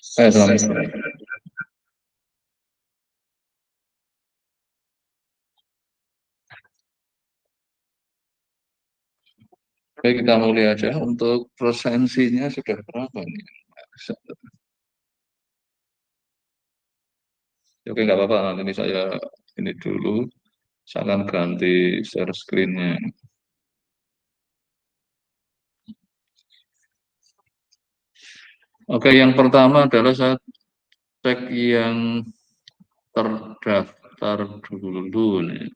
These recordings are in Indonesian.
Selamat sore. Baik, kita mulai aja. Untuk prosensinya sudah berapa nih? Oke, nggak apa-apa. Nanti ini saya ini dulu. Saya akan ganti share screen-nya. Oke, yang pertama adalah saya cek yang terdaftar dulu nih.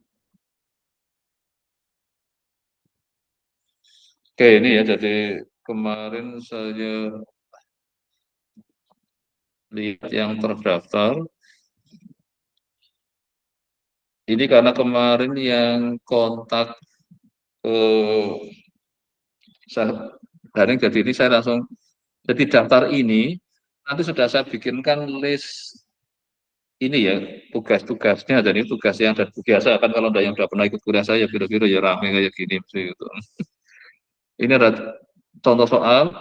Oke, ini ya. Jadi kemarin saya lihat yang terdaftar. Ini karena kemarin yang kontak ke saya daring, jadi ini saya langsung jadi daftar ini nanti sudah saya bikinkan list ini ya tugas-tugasnya, dan ini tugas yang sudah biasa kan, kalau ada yang sudah pernah ikut kuliah saya kira-kira ya rame kayak gini gitu. Ini ada contoh soal,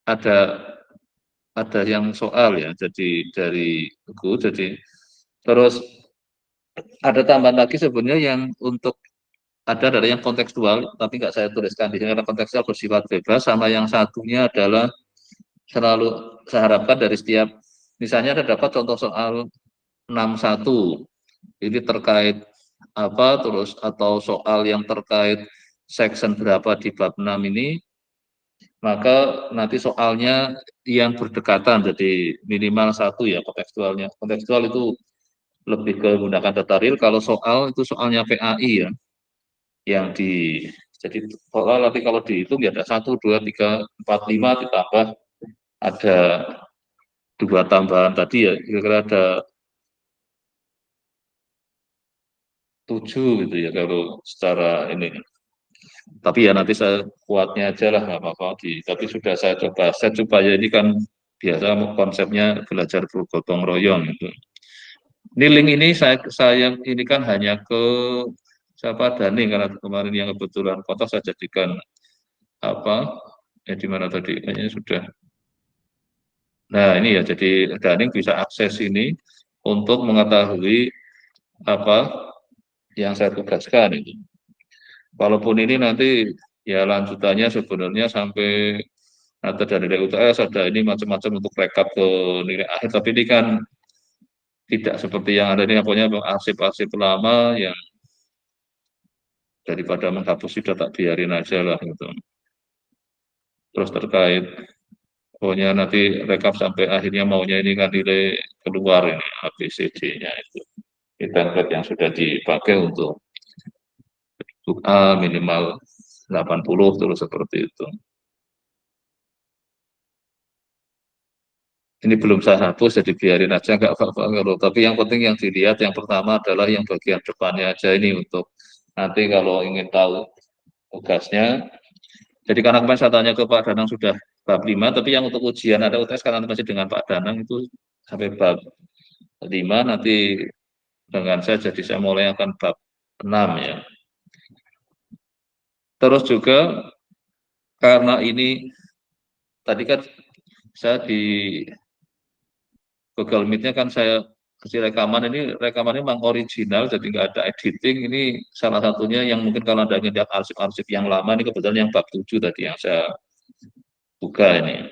ada yang soal ya, jadi dari buku, jadi terus ada tambahan lagi sebenarnya yang untuk ada dari yang kontekstual, tapi nggak saya tuliskan di sini karena kontekstual bersifat bebas, sama yang satunya adalah selalu saya harapkan dari setiap, misalnya ada dapat contoh soal 61 ini terkait apa, terus atau soal yang terkait section berapa di bab 6 ini, maka nanti soalnya yang berdekatan, jadi minimal satu ya kontekstualnya. Kontekstual itu lebih ke menggunakan data real, kalau soal itu soalnya PAI ya, yang di, jadi soal nanti kalau dihitung ya ada 1, 2, 3, 4, 5 ditambah ada 2 tambahan tadi ya, kira-kira ada 7 gitu ya kalau secara ini. Tapi ya nanti saya kuatnya aja lah, nggak apa-apa. Tapi sudah saya coba set supaya ini kan biasa konsepnya belajar bergotong royong gitu. Ini link ini saya ini kan hanya ke siapa, Dani, karena kemarin yang kebetulan foto saya jadikan apa ya, di mana tadi kayaknya sudah. Nah ini ya, jadi Dani bisa akses ini untuk mengetahui apa yang saya tugaskan itu. Walaupun ini nanti ya lanjutannya sebenarnya sampai ada dari nilai UTS, ada ini macam-macam untuk rekap ke nilai akhir, tapi ini kan tidak seperti yang ada ini, pokoknya arsip-arsip lama yang daripada menghapus sudah tak biarin aja lah gitu. Terus terkait pokoknya nanti rekap sampai akhirnya maunya ini kan nilai keluar ini ABCD-nya itu. Ini template yang sudah dipakai untuk A minimal 80 terus seperti itu. Ini belum saya hapus, jadi biarin aja, nggak apa-apa. Tapi yang penting yang dilihat yang pertama adalah yang bagian depannya aja ini, untuk nanti kalau ingin tahu tugasnya. Jadi karena kemarin saya tanya ke Pak Danang sudah bab 5, tapi yang untuk ujian ada UTS karena masih dengan Pak Danang itu sampai bab 5, nanti dengan saya jadi saya mulai akan bab 6 ya. Terus juga karena ini tadi kan saya di Google Meet-nya kan saya kasih rekaman, ini rekamannya memang original, jadi nggak ada editing. Ini salah satunya yang mungkin kalau Anda ingin lihat arsip-arsip yang lama, ini kebetulan yang bab 7 tadi yang saya buka ini.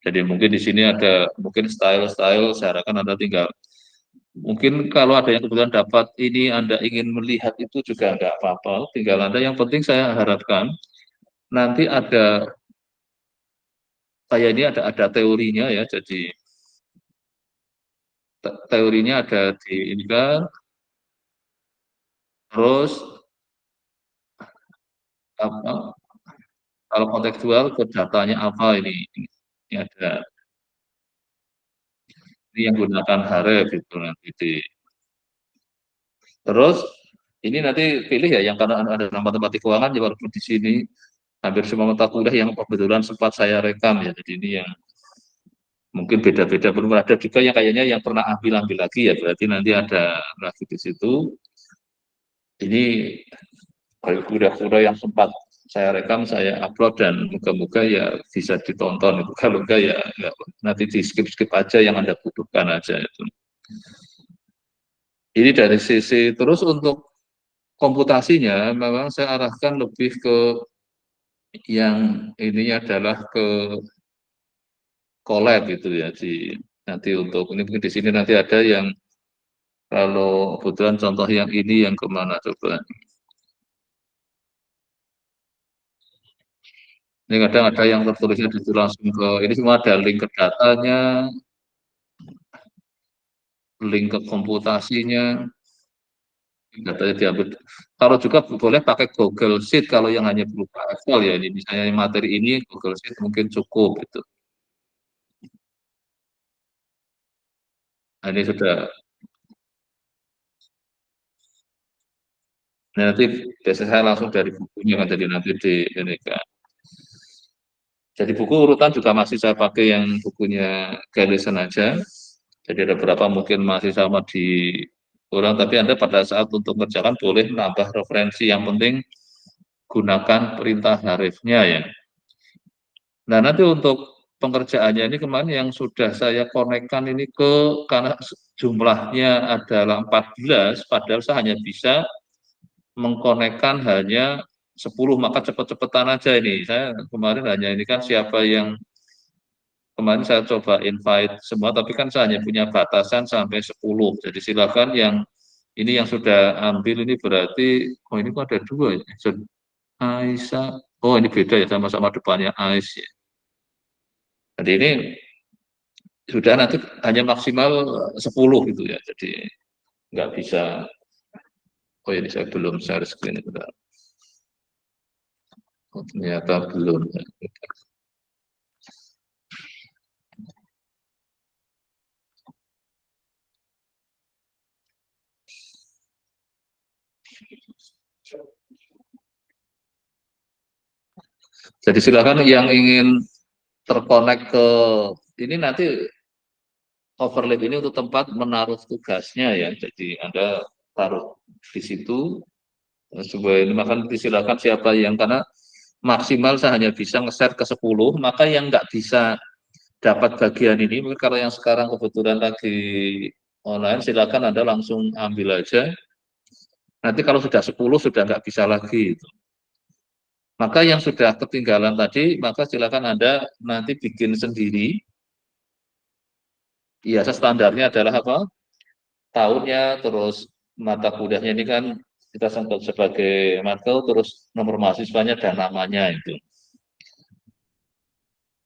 Jadi mungkin di sini ada mungkin style-style, saya harapkan Anda tinggal, mungkin kalau ada yang kebetulan dapat ini Anda ingin melihat itu juga nggak apa-apa, tinggal Anda, yang penting saya harapkan nanti ada kayak ini ada teorinya ya, jadi teorinya ada di ini kan, terus apa, kalau kontekstual ke datanya apa ini ada ini yang gunakan Haref itu nanti terus ini nanti pilih ya yang karena ada nama matematik keuangan ya, walaupun di sini hampir semua mata kuliah yang kebetulan sempat saya rekam ya, jadi ini yang mungkin beda-beda, belum ada juga yang kayaknya yang pernah ambil lagi ya, berarti nanti ada lagi di situ. Ini kuliah-kuliah yang sempat saya rekam, saya upload, dan moga-moga ya bisa ditonton itu. Kalau enggak ya enggak, nanti di skip-skip aja yang Anda butuhkan aja itu. Ini dari sisi, terus untuk komputasinya memang saya arahkan lebih ke yang ini adalah ke collab gitu ya, di nanti untuk ini mungkin di sini nanti ada yang kalau kebetulan contoh yang ini yang kemana coba. Ini kadang ada yang tertulisnya itu langsung ke ini, semua ada link ke datanya, link ke komputasinya, datanya diambil. Kalau juga boleh pakai Google Sheet kalau yang hanya berupa Excel ya, ini misalnya materi ini Google Sheet mungkin cukup gitu. Nah, ini sudah. Nah, nanti biasanya saya langsung dari bukunya kan, jadi nanti di ini kan. Jadi buku urutan juga masih saya pakai yang bukunya Galison aja. Jadi ada beberapa mungkin masih sama di orang, tapi Anda pada saat untuk mengerjakan boleh nambah referensi. Yang penting gunakan perintah harifnya ya. Nah, nanti untuk pengerjaannya ini kemarin yang sudah saya konekkan ini karena jumlahnya adalah 14, padahal saya hanya bisa mengkonekkan hanya 10, maka cepet-cepetan aja ini. Saya kemarin hanya ini kan siapa yang kemarin saya coba invite semua, tapi kan saya hanya punya batasan sampai 10. Jadi silakan yang ini yang sudah ambil ini berarti, oh ini kok ada dua ya. Aisyah, oh ini beda ya, sama-sama depannya Ais ya. Jadi ini sudah nanti hanya maksimal 10 gitu ya. Jadi nggak bisa, oh ini saya belum share screen itu. Oh, ternyata belum. Jadi silakan yang ingin terkonek ke ini nanti overlap ini untuk tempat menaruh tugasnya ya. Jadi Anda taruh di situ supaya ini, maka disilakan siapa yang, karena maksimal saya hanya bisa nge-share ke 10, maka yang nggak bisa dapat bagian ini, mungkin kalau yang sekarang kebetulan lagi online, silakan Anda langsung ambil aja. Nanti kalau sudah 10 sudah nggak bisa lagi. Maka yang sudah ketinggalan tadi, maka silakan Anda nanti bikin sendiri. Iya, standarnya adalah apa? Tahunnya, terus mata kuliahnya ini kan kita sebut sebagai matkul, terus nomor mahasiswanya dan namanya itu.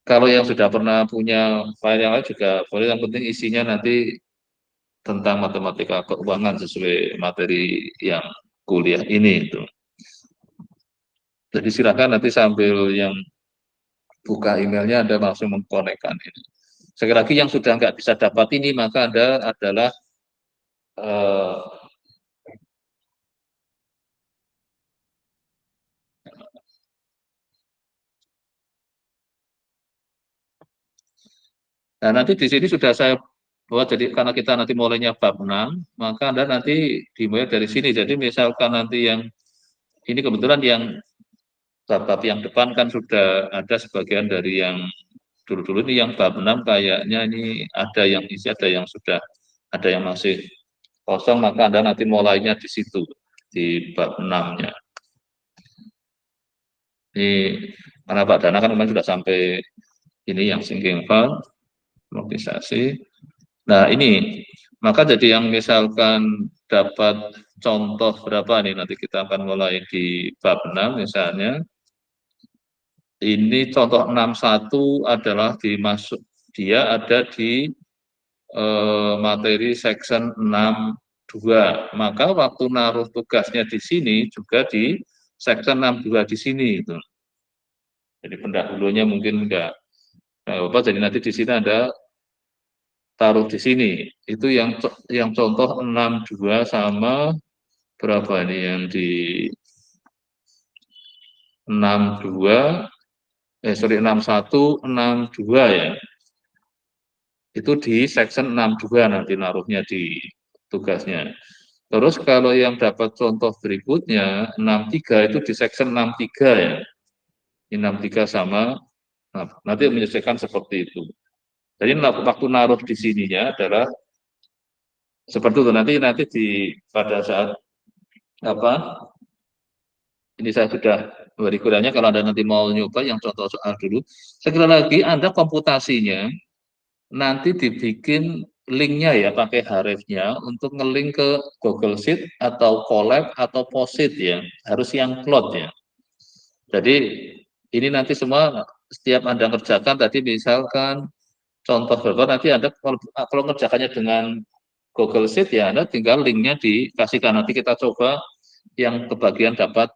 Kalau yang sudah pernah punya file yang lain juga boleh, yang penting isinya nanti tentang matematika keuangan sesuai materi yang kuliah ini itu. Jadi silakan nanti sambil yang buka emailnya Anda langsung mengkonekkan ini. Sekali lagi yang sudah nggak bisa dapat ini, maka Anda adalah eh, nah nanti di sini sudah saya buat, jadi karena kita nanti mulainya bab 6, maka Anda nanti dimulai dari sini. Jadi misalkan nanti yang ini kebetulan yang bab-bab yang depan kan sudah ada sebagian dari yang dulu-dulu, ini yang bab 6 kayaknya ini ada yang isi, ada yang sudah, ada yang masih kosong, maka Anda nanti mulainya di situ, di bab 6-nya. Ini karena Pak Dana kan memang sudah sampai ini yang sinking file, mobilisasi. Nah ini, maka jadi yang misalkan dapat contoh berapa nih, nanti kita akan mulai di bab 6 misalnya. Ini contoh 61 adalah dimasuk, dia ada di materi section 62. Maka waktu naruh tugasnya di sini juga di section 62 di sini itu. Jadi pendahulunya mungkin enggak apa, jadi nanti di sini ada taruh di sini. Itu yang contoh 62 sama berapa ini yang di 62 sorry 61 62 ya. Itu di section 62 nanti naruhnya di tugasnya. Terus kalau yang dapat contoh berikutnya 63 itu di section 63 ya. I63 sama, nah, nanti menyelesaikan seperti itu. Jadi waktu naruh di sininya adalah seperti itu. Nanti nanti pada saat apa ini saya sudah beri kurangnya, kalau Anda nanti mau nyoba yang contoh soal dulu. Sekali lagi Anda komputasinya nanti dibikin linknya ya pakai Href-nya untuk ngelink ke Google Sheet atau Colab atau Post-it ya. Harus yang cloud ya. Jadi ini nanti semua setiap Anda kerjakan tadi misalkan contoh berapa nanti Anda kalau ngerjakannya dengan Google Sheet ya Anda tinggal linknya dikasihkan, nanti kita coba yang kebagian dapat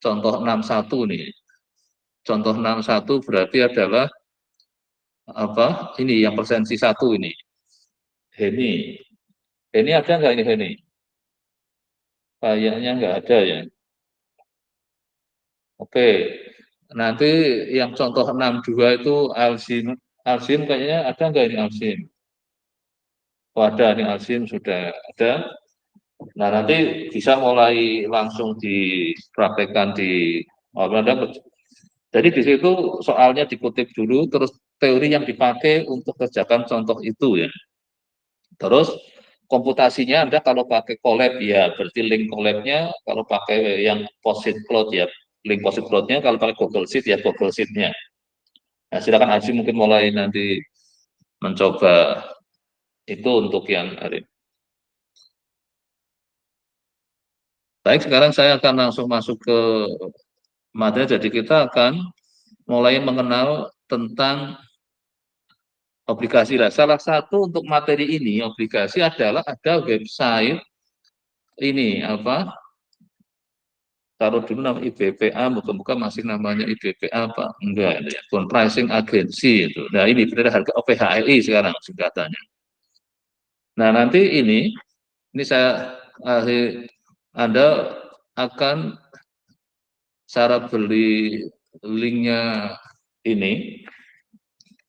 contoh 61 nih. Contoh 61 berarti adalah apa? Ini yang persensi satu ini. Heni. Heni ada nggak ini Heni? Kayaknya nggak ada ya. Oke. Nanti yang contoh 62 itu Alsim. Alsim kayaknya ada nggak ini Alsim? Oh ada, ini Alsim sudah ada. Nah nanti bisa mulai langsung dipraktekkan di Anda. Jadi di situ soalnya dikutip dulu, terus teori yang dipakai untuk kerjakan contoh itu ya. Terus komputasinya Anda kalau pakai Colab ya, berarti link Colab-nya, kalau pakai yang Post-it Cloud ya, link Post-it Cloud-nya, kalau pakai Google Sheet ya Google Sheet-nya. Nah, silakan Aji mungkin mulai nanti mencoba itu untuk yang hari ini. Baik, sekarang saya akan langsung masuk ke materi. Jadi kita akan mulai mengenal tentang obligasi. Lah, salah satu untuk materi ini obligasi adalah ada website ini apa? Taruh dulu nama IBPA, bukan masih namanya IBPA apa? Enggak, ya. Bond Pricing Agency itu. Nah ini benar harga OPHLI sekarang singkatannya. Nah nanti ini saya Anda akan cara beli linknya ini.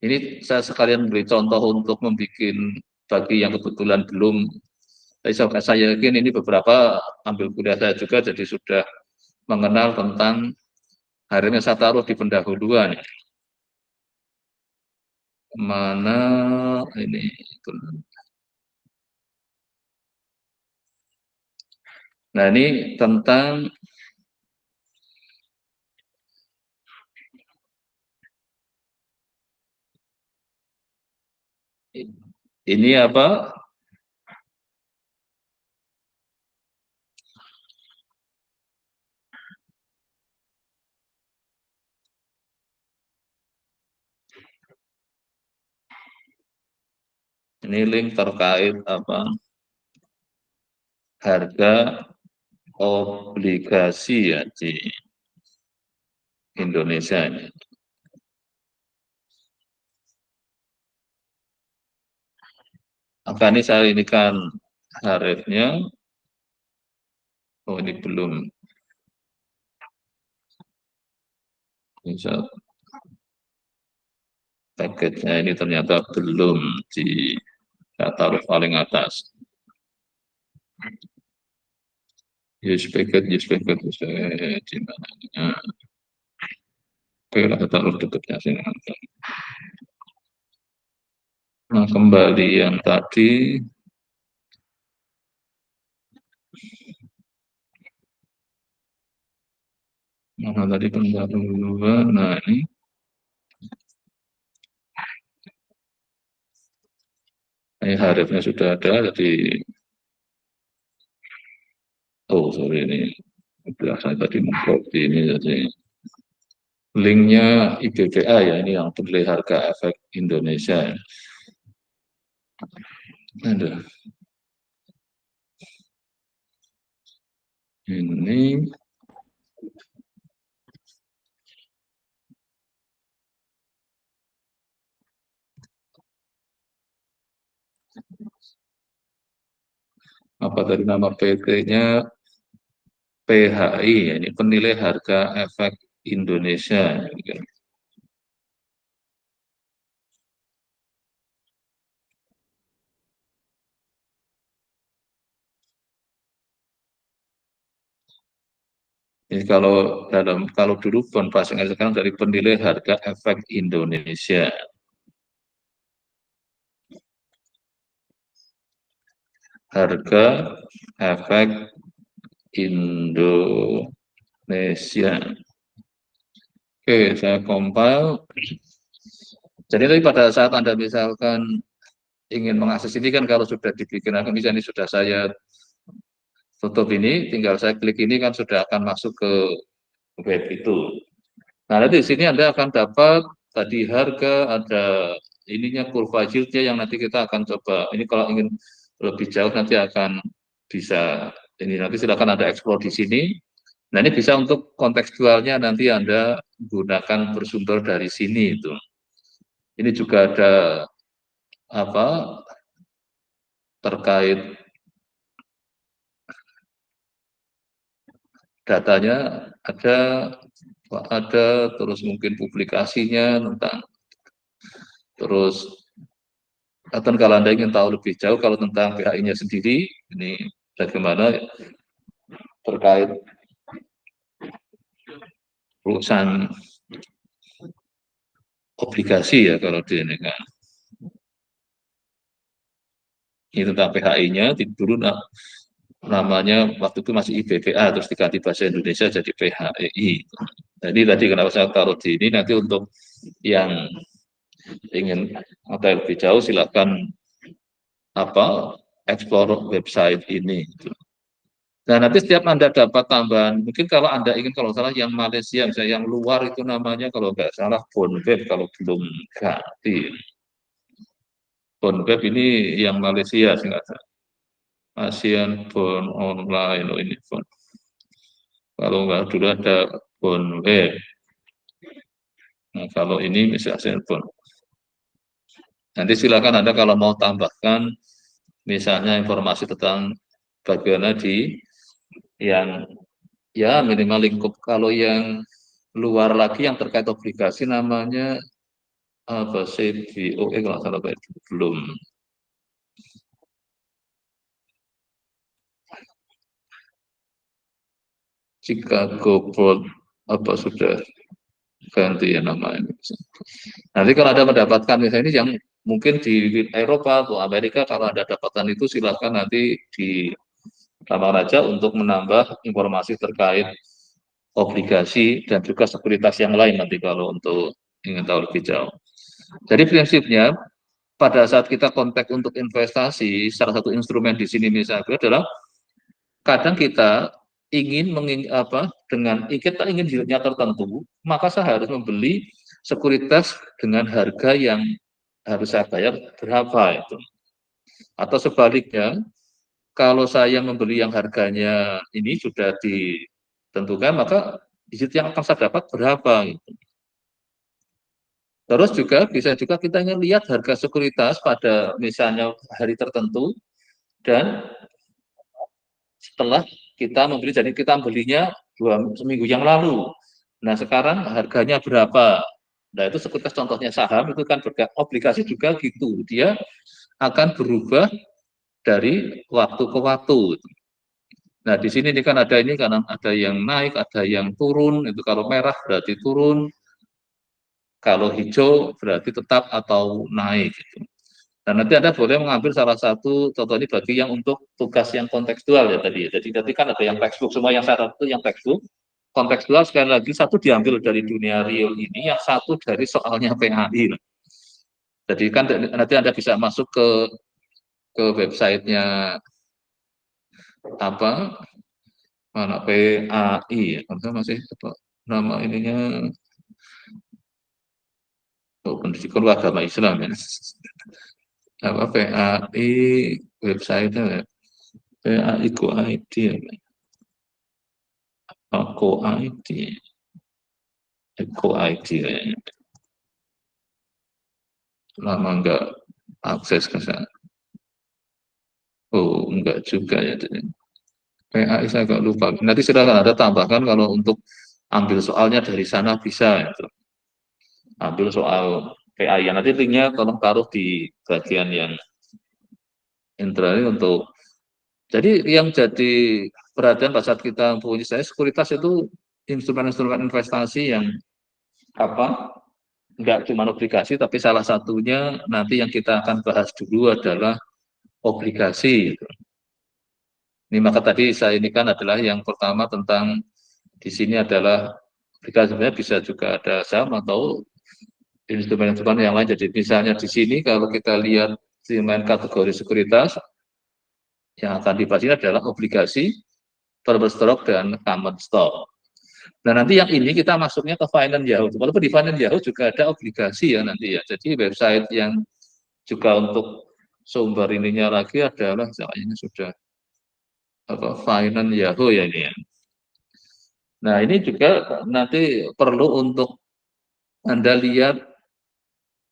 Ini saya sekalian beri contoh untuk membuat bagi yang kebetulan belum. Saya yakin ini beberapa ambil kuliah saya juga, jadi sudah mengenal tentang akhirnya saya taruh di pendahuluan. Mana ini? Nah ini tentang ini apa? Ini link terkait apa? Harga obligasi ya di Indonesia ini. Maka ini saya ini kan harifnya, oh ini belum bisa package-nya ini ternyata belum di saya taruh paling atas. Use package, di mana? Oke, kita taruh dekatnya sini. Nah, kembali yang tadi, mana tadi pendahuluan, nah ini harifnya sudah ada, jadi, oh sorry ini, sudah saya tadi mengcopy ini, jadi linknya IBPA ya, ini yang beli harga efek Indonesia. Ada. Ini apa tadi nama PT-nya? PHI, ya, ini penilai harga efek Indonesia. Ini kalau dulu bond passing sekarang dari penilai harga efek Indonesia. Harga efek Indonesia. Oke, saya compile. Jadi tadi pada saat Anda misalkan ingin mengakses ini kan kalau sudah dibikin akun misalnya ini sudah saya tutup ini, tinggal saya klik ini kan sudah akan masuk ke web itu. Nah, nanti di sini Anda akan dapat tadi harga, ada ininya kurva yieldnya yang nanti kita akan coba. Ini kalau ingin lebih jauh nanti akan bisa ini nanti silakan Anda eksplor di sini. Nah, ini bisa untuk kontekstualnya nanti Anda gunakan bersumber dari sini itu. Ini juga ada apa terkait datanya ada terus mungkin publikasinya tentang terus atau kalau Anda ingin tahu lebih jauh kalau tentang PHI-nya sendiri ini bagaimana terkait perusahaan obligasi ya kalau di ini kan ini tentang PHI-nya dulu namanya waktu itu masih IBVA terus diganti bahasa Indonesia jadi PHEI. Jadi tadi kenapa saya taruh di ini nanti untuk yang ingin atau lebih jauh silakan explore website ini. Nah, nanti setiap Anda dapat tambahan, mungkin kalau Anda ingin, kalau salah yang Malaysia, misalnya yang luar itu namanya, kalau nggak salah, Bonweb, kalau belum ganti. Bonweb ini yang Malaysia, sih nggak salah. ASEAN Bond Online, oh ini bond. Kalau nggak dulu ada Bonweb. Nah, kalau ini misalnya ASEAN Bond. Nanti silakan Anda kalau mau tambahkan, misalnya informasi tentang bagaimana di yang ya minimal lingkup kalau yang luar lagi yang terkait obligasi namanya apa CBOE kalau salah belum Chicago Board apa sudah ganti ya namanya. Nanti kalau ada mendapatkan misalnya ini yang mungkin di Eropa atau Amerika kalau ada dapatan itu silahkan nanti di tambah aja untuk menambah informasi terkait obligasi dan juga sekuritas yang lain nanti kalau untuk ingin tahu lebih jauh. Jadi prinsipnya pada saat kita kontak untuk investasi, salah satu instrumen di sini misalnya adalah kadang kita dengan kita ingin yieldnya tertentu, maka saya harus membeli sekuritas dengan harga yang harus saya bayar berapa itu. Atau sebaliknya, kalau saya membeli yang harganya ini sudah ditentukan, maka yield yang akan saya dapat berapa gitu. Terus juga bisa juga kita ingin lihat harga sekuritas pada misalnya hari tertentu dan setelah kita membeli, jadi kita belinya seminggu yang lalu. Nah sekarang harganya berapa? Nah itu sekuritas contohnya saham itu kan obligasi juga gitu, dia akan berubah dari waktu ke waktu. Nah di sini kan ada ini karena ada yang naik, ada yang turun. Itu kalau merah berarti turun, kalau hijau berarti tetap atau naik. Gitu. Dan nanti Anda boleh mengambil salah satu contoh ini bagi yang untuk tugas yang kontekstual ya tadi. Jadi tadi kan ada yang textbook, semua yang satu yang textbook. Kontekstual sekali lagi satu diambil dari dunia real ini, yang satu dari soalnya PHI. Jadi kan nanti Anda bisa masuk ke websitenya apa mana PAI ya, masih apa nama ininya pendidikan agama Islam ya. Apa PAI websitenya ya. PAI Go ID ya. Go ID. Go ID kayaknya. Lama enggak akses ke sana. Oh, enggak juga ya. PAI saya agak lupa. Nanti silakan ada tambahkan kalau untuk ambil soalnya dari sana bisa. Gitu. Ambil soal PAI. Ya, nanti linknya tolong taruh di bagian yang intro ini untuk. Jadi yang jadi perhatian pada saat kita mempunyai saya sekuritas itu instrumen-instrumen investasi yang apa, nggak cuma obligasi, tapi salah satunya nanti yang kita akan bahas dulu adalah obligasi. Ini maka tadi saya ini kan adalah yang pertama tentang di sini adalah obligasi, sebenarnya bisa juga ada saham atau instrumen-instrumen yang lain. Jadi misalnya di sini kalau kita lihat instrumen kategori sekuritas yang akan dibahas ini adalah obligasi, preferred stock, dan common stock. Nah nanti yang ini kita masuknya ke Finance Yahoo. Walaupun di Finance Yahoo juga ada obligasi ya nanti ya. Jadi website yang juga untuk sumber ininya lagi adalah ini sudah apa Finance Yahoo ya ini ya. Nah ini juga nanti perlu untuk Anda lihat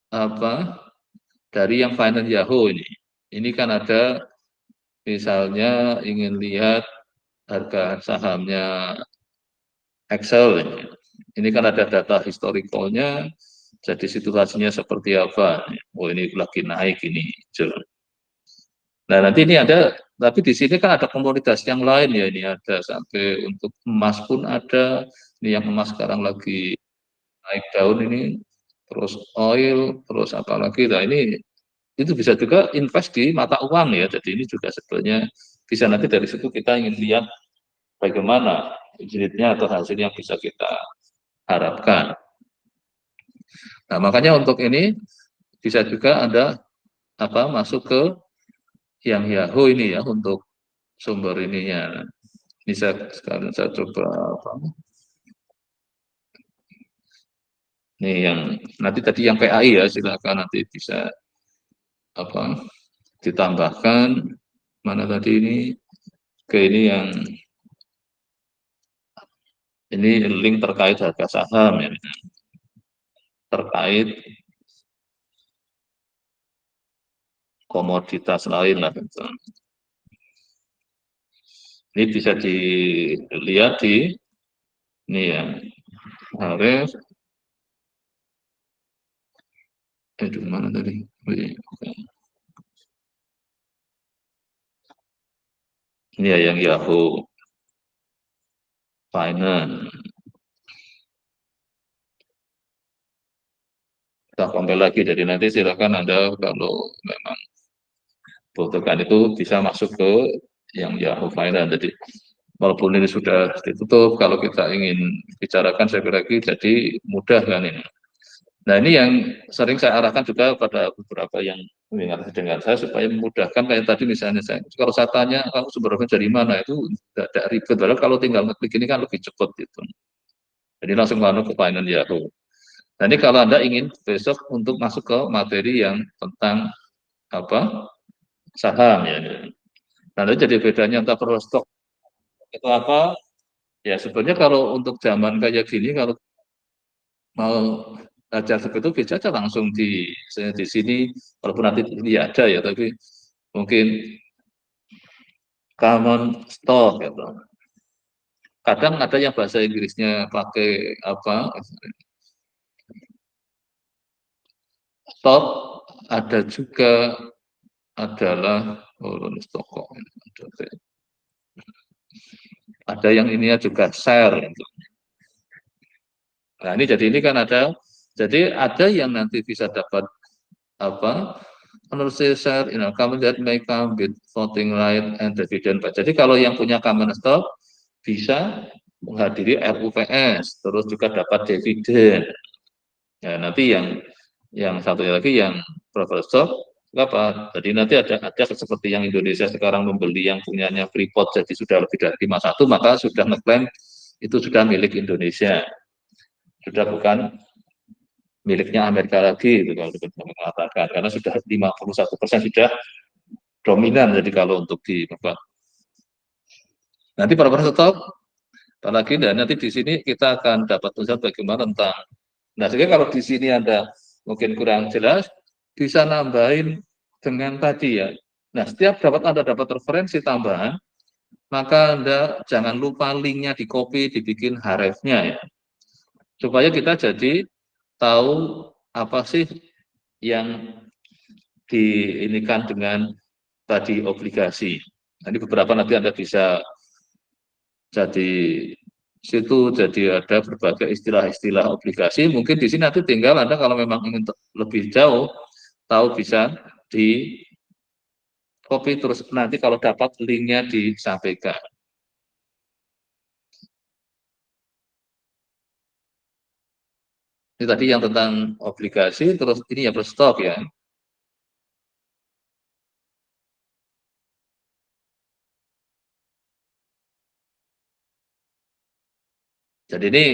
apa dari yang Finance Yahoo ini. Ini kan ada misalnya ingin lihat harga sahamnya Excel ini. Ini kan ada data historicalnya, jadi situasinya seperti apa. Oh ini lagi naik ini. Nah nanti ini ada, tapi di sini kan ada komoditas yang lain ya, ini ada sampai untuk emas pun ada. Ini yang emas sekarang lagi naik daun ini, terus oil, terus apa lagi. Nah ini itu bisa juga invest di mata uang ya. Jadi ini juga sebetulnya bisa nanti dari situ kita ingin lihat bagaimana unitnya atau hasil yang bisa kita harapkan. Nah makanya untuk ini bisa juga Anda apa masuk ke yang Yahoo ini ya untuk sumber ininya. Ini sekarang saya coba apa? Nih yang nanti tadi yang PAI ya silakan nanti bisa apa ditambahkan mana tadi ini ke ini yang ini link terkait harga saham ya terkait komoditas lain lah gitu. Ini bisa dilihat di ini ya Harif di mana tadi? Ini ya yang Yahoo Finance. Kita compare lagi, jadi nanti silakan Anda kalau memang butuhkan itu bisa masuk ke yang Yahoo Finance. Jadi walaupun ini sudah ditutup, kalau kita ingin bicarakan sekali lagi jadi mudah kan ini. Nah ini yang sering saya arahkan juga pada beberapa yang mendengar dengan saya supaya memudahkan kayak tadi misalnya saya kalau saya tanya kamu sumber referensi dari mana itu tidak ribet, padahal kalau tinggal ngeklik ini kan lebih cepat gitu. Jadi langsung masuk ke Finance Yahoo. Nah ini kalau Anda ingin besok untuk masuk ke materi yang tentang apa saham ya. Nah jadi bedanya entah per stok itu apa ya sebetulnya kalau untuk zaman kayak gini kalau mau belajar seperti itu bisa aja langsung di sini walaupun nanti ini ada ya tapi mungkin common stock gitu. Kadang ada yang bahasa Inggrisnya pakai apa stock, ada juga adalah stock ada yang ininya juga share gitu. Nah ini jadi ini kan ada jadi ada yang nanti bisa dapat apa menurut saya share, common that may come with voting right and dividend. Jadi kalau yang punya common stock bisa menghadiri RUPS, terus juga dapat dividen. Ya, nanti yang satu lagi yang preferred stock apa? Jadi nanti ada seperti yang Indonesia sekarang membeli yang punyanya Freeport jadi sudah lebih dari 51 maka sudah ngeklaim itu sudah milik Indonesia, sudah bukan miliknya Amerika lagi itu kalau mengatakan karena sudah 51% sudah dominan jadi kalau untuk di nanti para stok apalagi dan nanti di sini kita akan dapat tulisan bagaimana tentang nah sehingga kalau di sini Anda mungkin kurang jelas bisa nambahin dengan tadi ya nah setiap Anda dapat referensi tambahan maka Anda jangan lupa linknya di copy dibikin href-nya ya supaya kita jadi tahu apa sih yang diinikan dengan tadi obligasi. Nanti beberapa nanti Anda bisa jadi Situ jadi ada berbagai istilah-istilah obligasi. Mungkin di sini nanti tinggal Anda kalau memang ingin lebih jauh, tahu bisa di copy terus nanti kalau dapat linknya disampaikan. Ini tadi yang tentang obligasi, terus ini ya berstok ya. Jadi ini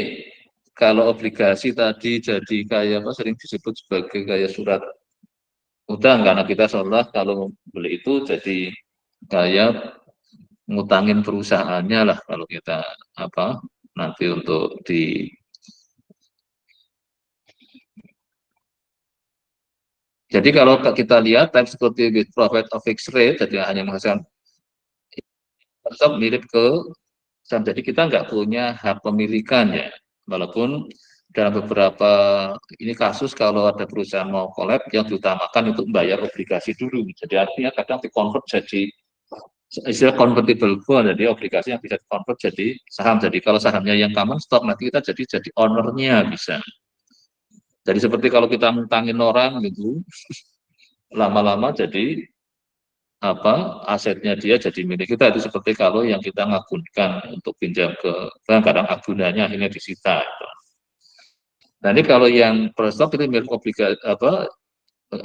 kalau obligasi tadi jadi kayak apa sering disebut sebagai kayak surat utang karena kita seolah kalau beli itu jadi kayak ngutangin perusahaannya lah kalau kita apa nanti untuk di. Jadi kalau kita lihat time security with profit of fixed rate, jadi hanya menghasilkan tetap mirip ke saham. Jadi kita nggak punya hak pemilikan ya, walaupun dalam beberapa ini kasus kalau ada perusahaan mau collab yang diutamakan untuk membayar obligasi dulu. Jadi artinya kadang dikonvert jadi istilah convertible bond, jadi obligasi yang bisa dikonvert jadi saham. Jadi kalau sahamnya yang common stock nanti kita jadi ownernya bisa. Jadi seperti kalau kita ngutangin orang gitu, lama-lama jadi apa asetnya dia jadi milik kita itu seperti kalau yang kita ngagunkan untuk pinjam ke bank kadang agunannya akhirnya disita. Nah ini kalau yang perstok itu milik obligasi apa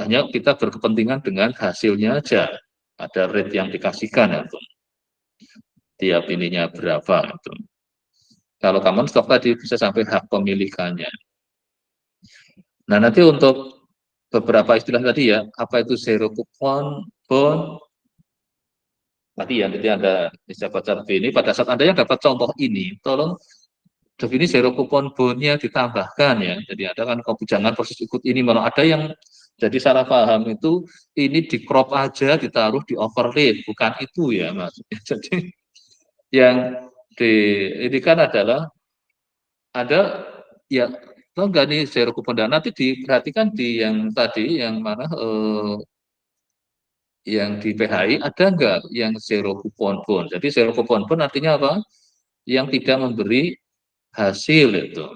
hanya kita berkepentingan dengan hasilnya aja ada rate yang dikasihkan itu tiap ininya berapa itu. Kalau common stock tadi bisa sampai hak pemilikannya. Nah nanti untuk beberapa istilah tadi ya apa itu zero coupon bond tadi ya nanti ada baca ini pada saat Anda yang dapat contoh ini tolong definisi zero coupon bondnya ditambahkan ya. Jadi ada kan jangan proses ikut ini malah ada yang jadi salah paham itu ini di crop aja ditaruh di overlay bukan itu ya mas. Jadi yang di ini kan adalah ada ya tahu nggak nih zero coupon dan nanti diperhatikan di yang tadi yang mana yang di PHI ada nggak yang zero coupon bond. Jadi zero coupon bond artinya apa? Yang tidak memberi hasil itu.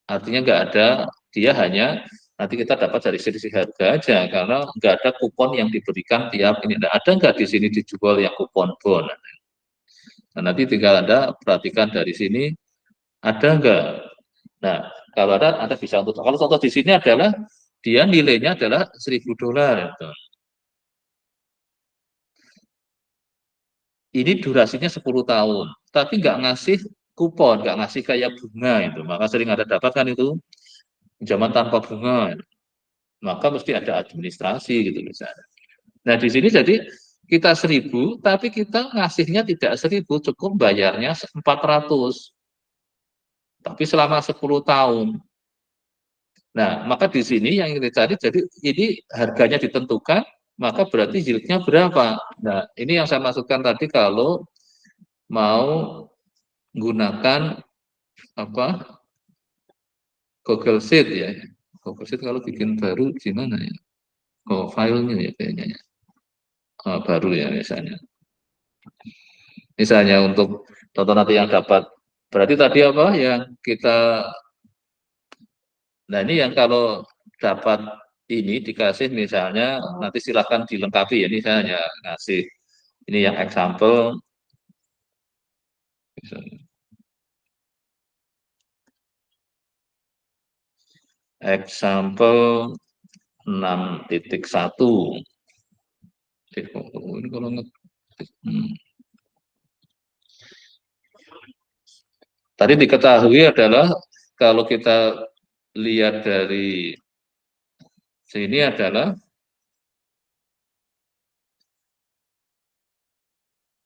Artinya nggak ada, dia hanya nanti kita dapat dari selisih harga aja karena nggak ada kupon yang diberikan tiap ini. Nah, ada nggak di sini dijual yang kupon bond? Nah, nanti tinggal Anda perhatikan dari sini ada nggak. Nah, kalau ada Anda bisa untuk kalau contoh di sini adalah dia nilainya adalah $1.000 itu. Ini durasinya 10 tahun, tapi nggak ngasih kupon, nggak ngasih kayak bunga itu. Maka sering ada dapatkan itu pinjaman tanpa bunga. Maka mesti ada administrasi gitu misalnya. Nah di sini jadi kita 1.000, tapi kita ngasihnya tidak 1.000, cukup bayarnya 400, tapi selama 10 tahun. Nah maka di sini yang kita cari, jadi ini harganya ditentukan, maka berarti yieldnya berapa. Nah ini yang saya maksudkan tadi kalau mau menggunakan apa Google Sheet ya. Google Sheet kalau bikin baru gimana ya? Oh filenya ya kayaknya ya. Oh, baru ya misalnya. Misalnya untuk contoh nanti yang dapat berarti tadi apa yang kita nah ini yang kalau dapat ini dikasih misalnya nanti silakan dilengkapi ya ini saya hanya ngasih ini yang example example 6.1 ini kalau hmm. Tadi diketahui adalah kalau kita lihat dari sini adalah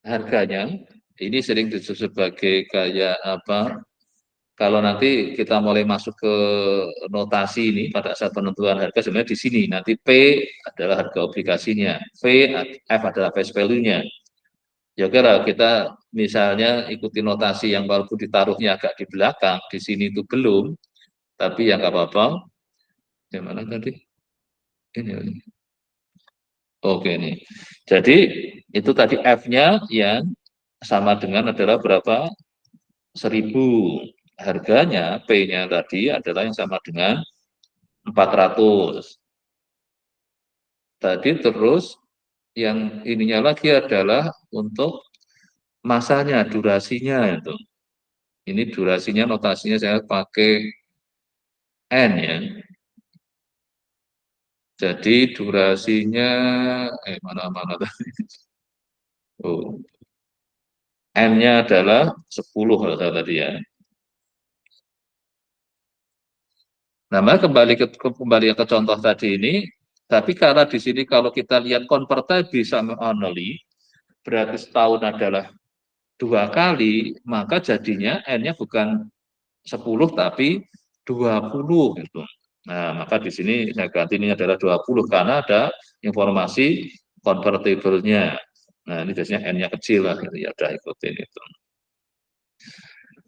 harganya ini sering disebut sebagai kayak apa kalau nanti kita mulai masuk ke notasi ini pada saat penentuan harga sebenarnya di sini nanti P adalah harga obligasinya, F adalah face value-nya. Ya kira kita misalnya ikuti notasi yang walaupun ditaruhnya agak di belakang, di sini itu belum, tapi yang nggak apa-apa. Yang mana tadi? Ini. Oke nih. Jadi itu tadi F-nya yang sama dengan adalah berapa? 1000. Harganya P-nya tadi adalah yang sama dengan 400. Tadi terus yang ininya lagi adalah untuk masanya, durasinya itu. Ini durasinya notasinya saya pakai N ya. Jadi durasinya mana-mana oh, N-nya adalah 10 kalau tadi ya. Nah, kembali ke contoh tadi ini, tapi karena di sini kalau kita lihat converter bisa only, berarti setahun adalah 2 kali, maka jadinya N-nya bukan 10 tapi 20 gitu. Nah, maka di sini saya ganti ini adalah 20 karena ada informasi convertible-nya. Nah, ini biasanya N-nya kecil lah gitu ya, udah ikutin itu.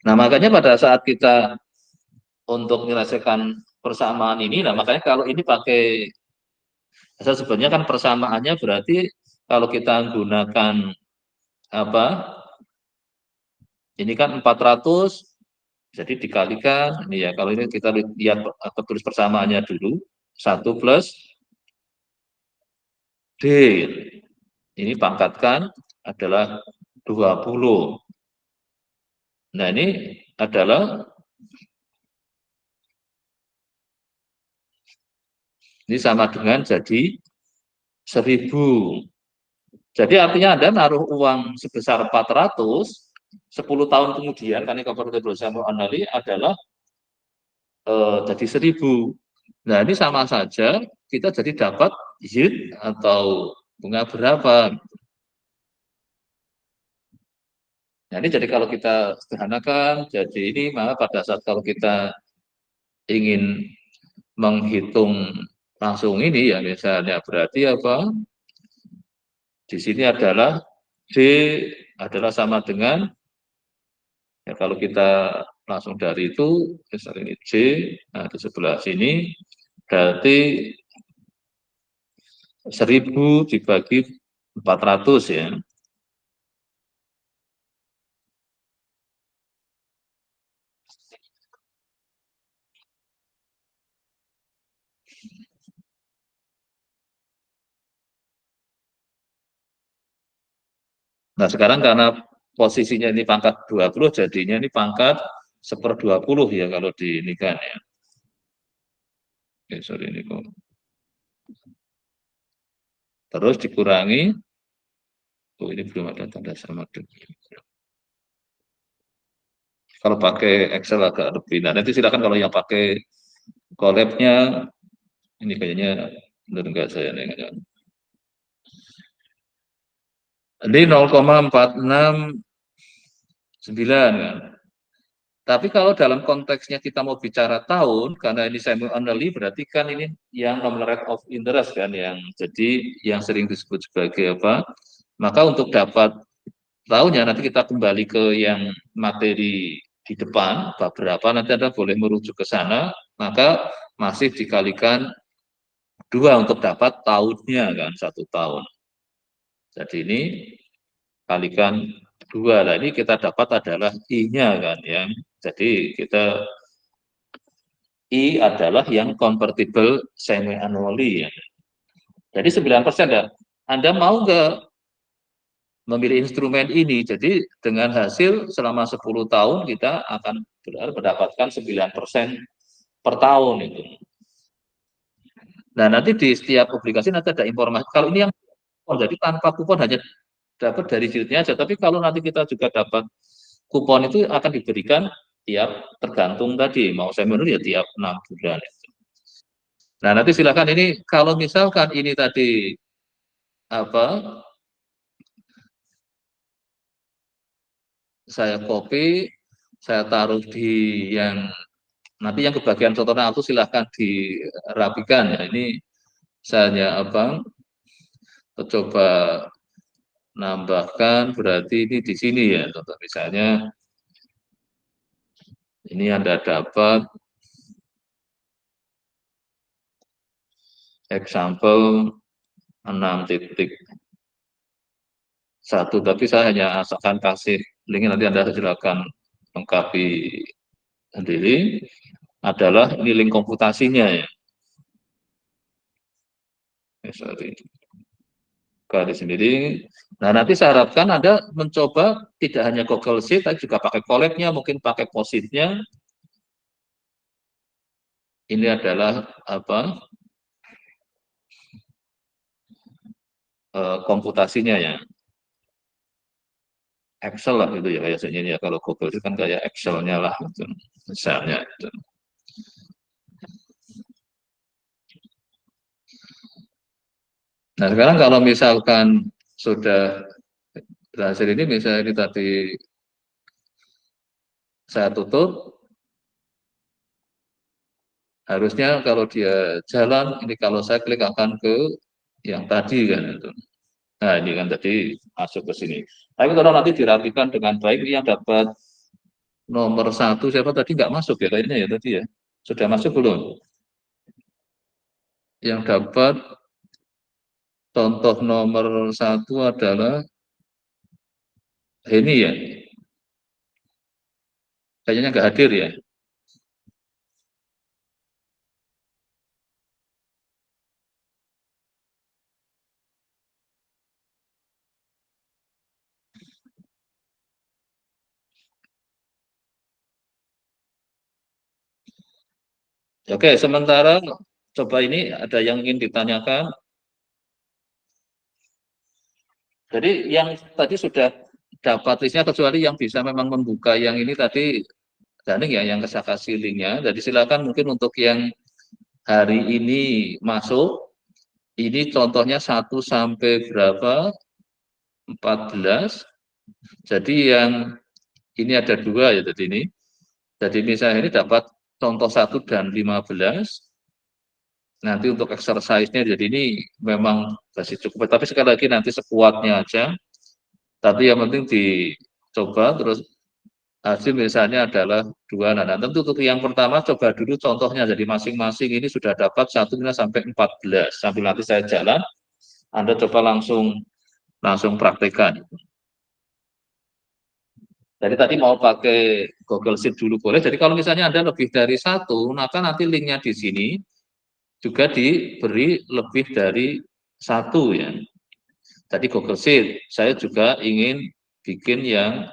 Nah, makanya pada saat kita untuk menyelesaikan persamaan ini, nah makanya kalau ini pakai, sebenarnya kan persamaannya berarti kalau kita gunakan apa, ini kan 400, jadi dikalikan, ini ya, kalau ini kita lihat atau tulis persamaannya dulu, 1 plus D, ini pangkatkan adalah 20. Nah, ini adalah, ini sama dengan jadi 1000. Jadi artinya Anda naruh uang sebesar 400, 10 tahun kemudian, karena convertible saham annually adalah jadi 1000. Nah, ini sama saja kita jadi dapat yield atau bunga berapa. Nah, ini jadi kalau kita sederhanakan, jadi ini maka pada saat kalau kita ingin menghitung langsung ini ya misalnya berarti apa? Di sini adalah D adalah sama dengan, ya kalau kita langsung dari itu misalnya ini C, nah di sebelah sini berarti 1000 dibagi 400 ya. Nah, sekarang karena posisinya ini pangkat 20, jadinya ini pangkat 1/20 ya kalau di ini kan ya. Oke, sorry ini kok. Terus dikurangi, oh ini belum ada tanda sama dengan. Kalau pakai Excel agak lebih. Nah, nanti silakan kalau yang pakai collab-nya, ini kayaknya benar enggak saya nih. Ini 0,469 kan. Tapi kalau dalam konteksnya kita mau bicara tahun, karena ini semi annually, berarti kan ini yang nominal rate of interest kan, yang jadi yang sering disebut sebagai apa? Maka untuk dapat tahunnya nanti kita kembali ke yang materi di depan, beberapa nanti Anda boleh merujuk ke sana, maka masih dikalikan 2 untuk dapat tahunnya kan, 1 tahun. Jadi ini kalikan 2. Nah, ini kita dapat adalah I-nya kan ya. Jadi kita I adalah yang convertible semi annually ya. Jadi 9% ya. Anda mau nggak memilih instrumen ini? Jadi dengan hasil selama 10 tahun kita akan mendapatkan 9% per tahun itu. Nah, nanti di setiap obligasi nanti ada informasi. Kalau ini yang jadi tanpa kupon hanya dapat dari yieldnya aja. Tapi kalau nanti kita juga dapat kupon itu akan diberikan tiap tergantung tadi mau semi annually ya tiap 6 bulan. Nah, nanti silakan ini kalau misalkan ini tadi apa saya copy, saya taruh di yang nanti yang kebagian contohnya itu silahkan dirapikan ya. Ini saya apa coba nambahkan berarti ini di sini ya. Contoh misalnya ini Anda dapat example 6.1, tapi saya hanya asalkan kasih linknya, nanti Anda silakan lengkapi sendiri adalah ini link komputasinya ya. Sorry. Kali sendiri. Nah, nanti saya harapkan Anda mencoba tidak hanya Google Sheet, tapi juga pakai Collab-nya, mungkin pakai Post-it-nya. Ini adalah apa? Komputasinya ya. Excel lah gitu ya biasanya ya. Kalau Google Sheet kan kayak Excel-nya lah gitu. Misalnya gitu. Nah, sekarang kalau misalkan sudah berhasil ini, misalnya ini tadi saya tutup, harusnya kalau dia jalan, ini kalau saya klik akan ke yang tadi kan itu. Nah, ini kan tadi masuk ke sini. Tapi kalau nanti dirapikan dengan baik, ini yang dapat nomor satu siapa tadi nggak masuk ya kayaknya ya tadi ya. Sudah masuk belum? Yang dapat contoh nomor satu adalah ini ya. Kayaknya nggak hadir ya. Oke, sementara coba ini ada yang ingin ditanyakan. Jadi yang tadi sudah dapat listnya kecuali yang bisa memang membuka yang ini tadi Daning ya yang saya kasih linknya. Jadi silakan mungkin untuk yang hari ini masuk, ini contohnya 1 sampai berapa? 14. Jadi yang ini ada 2 ya jadi ini. Jadi misalnya ini dapat contoh 1 dan 15. Nanti untuk exercise-nya jadi ini memang masih cukup. Tapi sekali lagi nanti sekuatnya aja. Tapi yang penting dicoba terus hasil misalnya adalah 2. Nah, tentu untuk yang pertama coba dulu contohnya. Jadi masing-masing ini sudah dapat 1 sampai 14. Sambil nanti saya jalan, Anda coba langsung praktekkan. Jadi tadi mau pakai Google Sheet dulu boleh. Jadi kalau misalnya Anda lebih dari 1, maka nanti linknya di sini juga diberi lebih dari 1 ya. Tadi Google Sheet, saya juga ingin bikin yang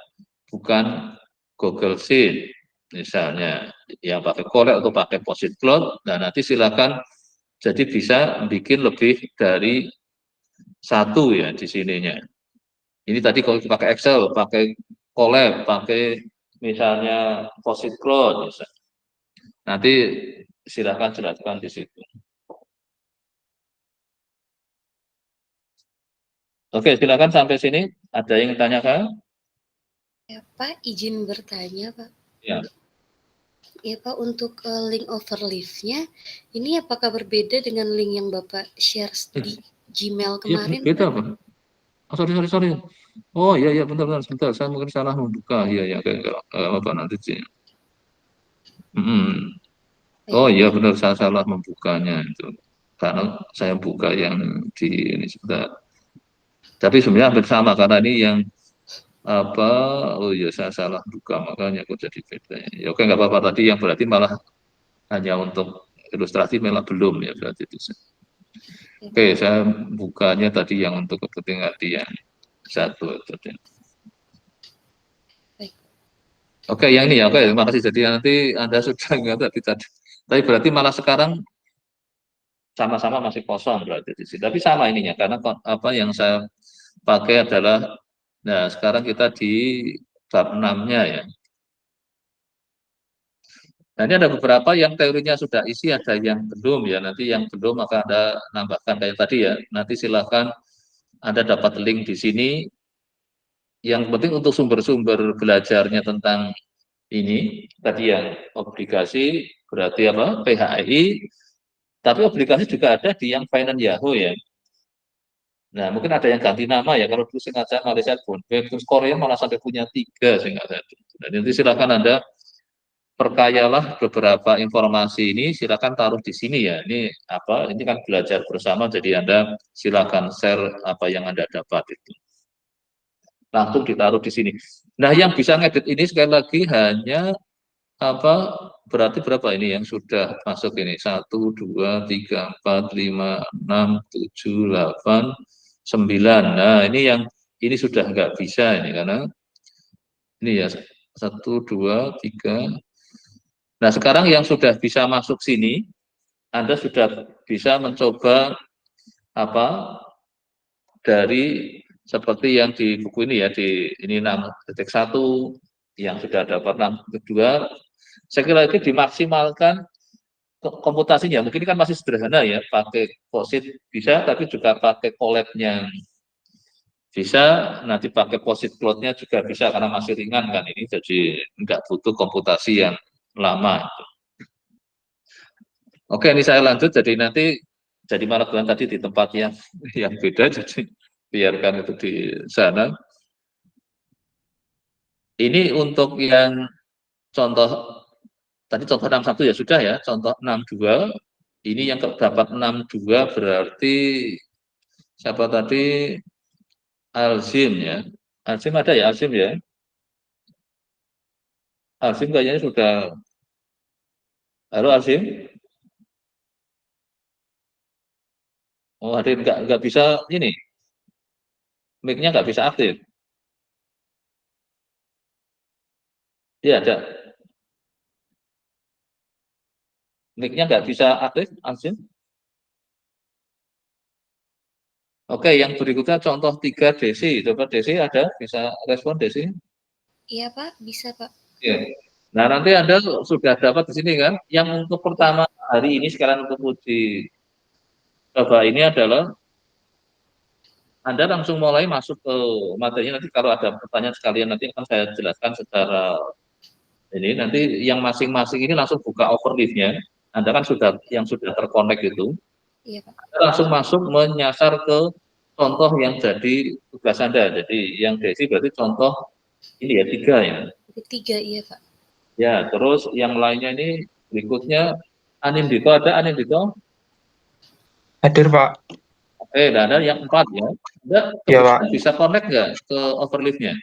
bukan Google Sheet, misalnya yang pakai Collab atau pakai Post-it Cloud. Nah, nanti silakan jadi bisa bikin lebih dari 1 ya di sininya. Ini tadi kalau pakai Excel, pakai Collab, pakai misalnya Post-it Cloud, misalnya. Nanti silakan jelaskan di situ. Oke, silakan sampai sini. Ada yang tanyakan? Ya, Pak, izin bertanya, Pak. Ya. Ya, Pak, untuk link overleaf-nya, ini apakah berbeda dengan link yang Bapak share di Gmail Iya, kemarin, beda, Pak? Pak. Oh, sorry. Oh, iya, bentar. Sebentar. Saya mungkin salah membuka. Iya, kayak apa nanti sih. Oh, Baik, iya, Pak. benar. Saya salah membukanya itu. Karena saya buka yang di ini sebentar. Tapi sebenarnya hampir sama karena ini yang apa? Oh iya, saya salah buka makanya kok jadi beda. Ya, oke, nggak apa-apa tadi yang berarti malah hanya untuk ilustrasi malah belum ya berarti itu. Oke, saya bukanya tadi yang untuk kepentingan yang satu. Baik. Oke, yang ini ya, oke, terima kasih. Jadi nanti Anda sudah nggak tadi. Tapi berarti malah sekarang sama-sama masih kosong berarti di sini. Tapi sama ininya, karena apa yang saya pakai adalah, nah sekarang kita di bab 6-nya ya. Nah ini ada beberapa yang teorinya sudah isi, ada yang belum ya. Nanti yang belum maka Anda nambahkan kayak tadi ya. Nanti silakan Anda dapat link di sini. Yang penting untuk sumber-sumber belajarnya tentang ini tadi yang obligasi berarti apa PHI, tapi obligasi juga ada di yang Finance Yahoo ya. Nah mungkin ada yang ganti nama ya, kalau dulu singkat saya Malaysia Bonbek, terus Korea malah sampai punya 3 singkat saya. Nah, nanti silakan Anda perkayalah beberapa informasi ini, silakan taruh di sini ya. Ini apa? Ini kan belajar bersama, jadi Anda silakan share apa yang Anda dapat itu. Langsung ditaruh di sini. Nah, yang bisa ngedit ini sekali lagi hanya apa, berarti berapa ini yang sudah masuk ini? 1, 2, 3, 4, 5, 6, 7, 8, 9. Nah, ini yang ini sudah nggak bisa ini karena ini ya 1, 2, 3. Nah, sekarang yang sudah bisa masuk sini, Anda sudah bisa mencoba apa dari seperti yang di buku ini ya, di ini 6.1 yang sudah dapat 6.2. Saya kira itu dimaksimalkan komputasinya. Mungkin ini kan masih sederhana ya, pakai POSIT bisa, tapi juga pakai collab-nya bisa, nanti pakai POSIT plotnya juga bisa karena masih ringan kan ini, jadi nggak butuh komputasi yang lama. Oke, ini saya lanjut. Jadi nanti jadi maraton tadi di tempat yang beda, jadi biarkan itu di sana. Ini untuk yang contoh tadi contoh 61 ya sudah ya, contoh 62. Ini yang dapat 62 berarti siapa tadi? Alzim ya. Alzim ada ya, Alzim ya. Alzim kayaknya sudah. Halo Alzim. Oh, ada nggak bisa ini, mic-nya nggak bisa aktif. Iya ada. Mic-nya nggak bisa aktif, Alzim. Oke, yang berikutnya contoh 3 Desi. Coba Desi ada, bisa respon Desi? Iya Pak, bisa Pak. Iya. Nah, nanti Anda sudah dapat di sini kan, yang untuk pertama hari ini sekarang untuk uji coba ini adalah Anda langsung mulai masuk ke materinya, nanti kalau ada pertanyaan sekalian nanti akan saya jelaskan secara ini, nanti yang masing-masing ini langsung buka overleaf-nya. Anda kan sudah yang sudah terkonek itu, Iya Pak. Anda langsung masuk menyasar ke contoh yang jadi tugas Anda. Jadi yang Desi berarti contoh ini ya 3 ya. Ketiga iya Pak. Ya, terus yang lainnya ini berikutnya Anindito, ada Anindito? Hadir, Pak. Oke, dan ada yang 4 ya. Anda Ya, Pak. bisa connect nggak ke overleaf-nya?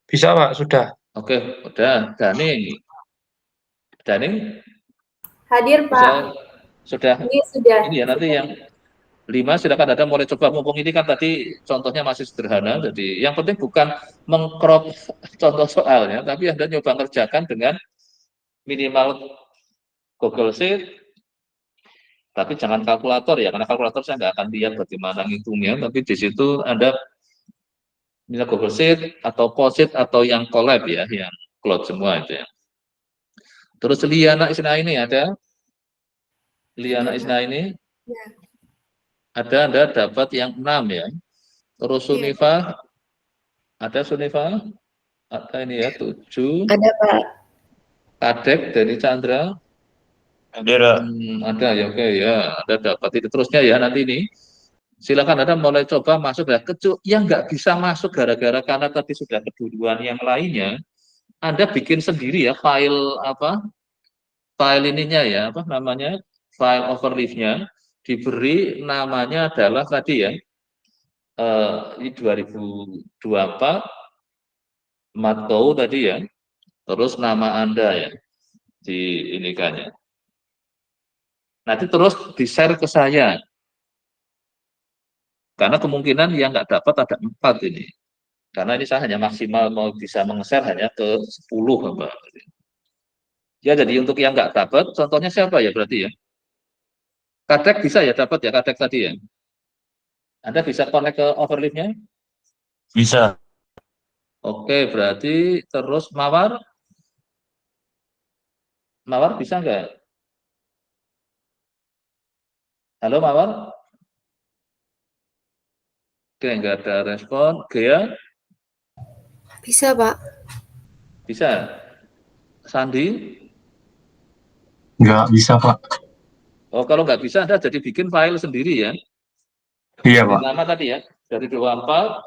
Bisa, Pak, sudah. Oke, udah. Daning. Daning Hadir, bisa Pak. sudah Ini sudah. ini ya nanti yang 5 silakan Anda mulai coba, mumpung ini kan tadi contohnya masih sederhana, jadi yang penting bukan mengcrop contoh soalnya, tapi Anda nyoba ngerjakan dengan minimal Google Sheet, tapi jangan kalkulator ya, karena kalkulator saya nggak akan lihat bagaimana ngitungnya, tapi di situ Anda bisa Google Sheet atau POSIT atau yang collab ya, yang cloud semua itu ya. Terus Liana Isna ini ada, Liana Isna ini Ya. ada, Anda dapat yang 6 ya. Terus Sunifa, ada Sunifa, ada ini ya 7. Ada, Pak. Kadek dari Chandra. Ada ya, oke ya, Anda dapat itu terusnya ya nanti ini. Silakan Anda mulai coba masuk ya. Yang nggak bisa masuk gara-gara karena tadi sudah keduluan yang lainnya, Anda bikin sendiri ya file apa? File ininya ya, apa namanya? File overleaf-nya diberi namanya adalah tadi ya. Ini 2024 Matko tadi ya. Terus nama Anda ya di ini kan ya. Nanti terus di-share ke saya. Karena kemungkinan yang nggak dapat ada 4 ini. Karena ini saya hanya maksimal mau bisa meng-share hanya ke 10, Mbak. Ya, jadi untuk yang nggak dapat, contohnya siapa ya berarti ya? Kadek bisa ya dapat ya, Kadek tadi ya? Anda bisa connect ke overleaf-nya? Bisa. Oke, berarti terus Mawar? Mawar bisa nggak? Halo Mawar? Oke, nggak ada respon. Gea? Bisa, Pak. Bisa. Sandi? Nggak bisa, Pak. Oh, kalau nggak bisa, Anda jadi bikin file sendiri ya. Iya, Jadi Pak. nama tadi ya, dari 24,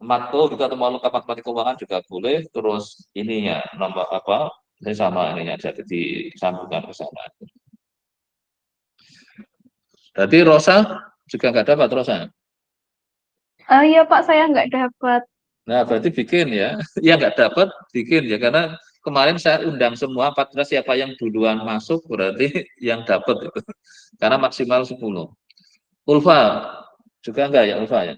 Matko juga atau mau lengkap matematika keuangan juga boleh. Terus ininya, nomor apa, ini sama ininya, jadi disambungkan ke sana. Berarti Rosa juga nggak dapat, Rosa? Iya Pak, saya nggak dapat. Nah, berarti bikin ya. Yang nggak dapat bikin ya, karena kemarin saya undang semua 14, siapa yang duluan masuk berarti yang dapat itu. Karena maksimal 10. Ulfa juga enggak ya, Ulfa ya?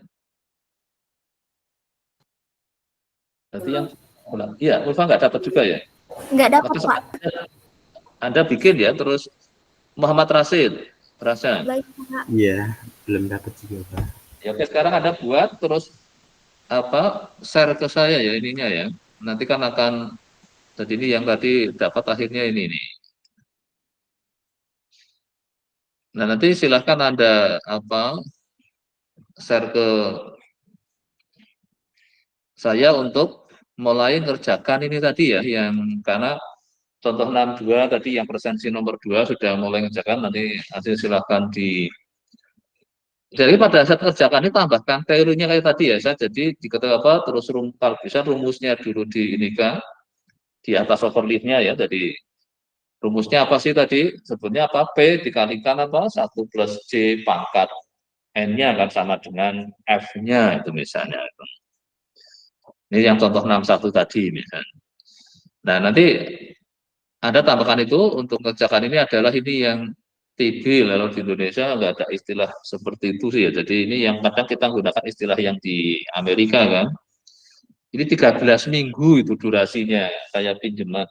Berarti yang iya, Ulfa nggak dapat juga ya? Nggak dapat, Maka Pak. Anda bikin ya, terus Muhammad Rasid, Rasa. Baik, Pak. Iya, belum dapat juga, Pak. Ya, oke, sekarang Anda buat terus share ke saya ya ininya ya. Nanti kan akan, jadi ini yang tadi dapat akhirnya ini nih. Nah, nanti silahkan Anda share ke saya untuk mulai ngerjakan ini tadi ya, yang karena contoh 62 tadi yang presensi nomor 2 sudah mulai ngerjakan, nanti silahkan di. Jadi pada saat kerjakan ini tambahkan teorinya kayak tadi ya, saya jadi diketahui terus kalau bisa rumusnya dulu di ini kan di atas overleaf-nya ya. Jadi rumusnya apa sih tadi? Sebutnya apa? P dikalikan 1 plus C pangkat N-nya kan sama dengan F-nya itu misalnya. Ini yang contoh 61 tadi misalnya. Nah, nanti Anda tambahkan itu untuk kerjakan ini adalah ini yang TB, lalu di Indonesia nggak ada istilah seperti itu sih ya. Jadi ini yang kadang kita menggunakan istilah yang di Amerika kan. Ini 13 minggu itu durasinya, kayak pinjaman.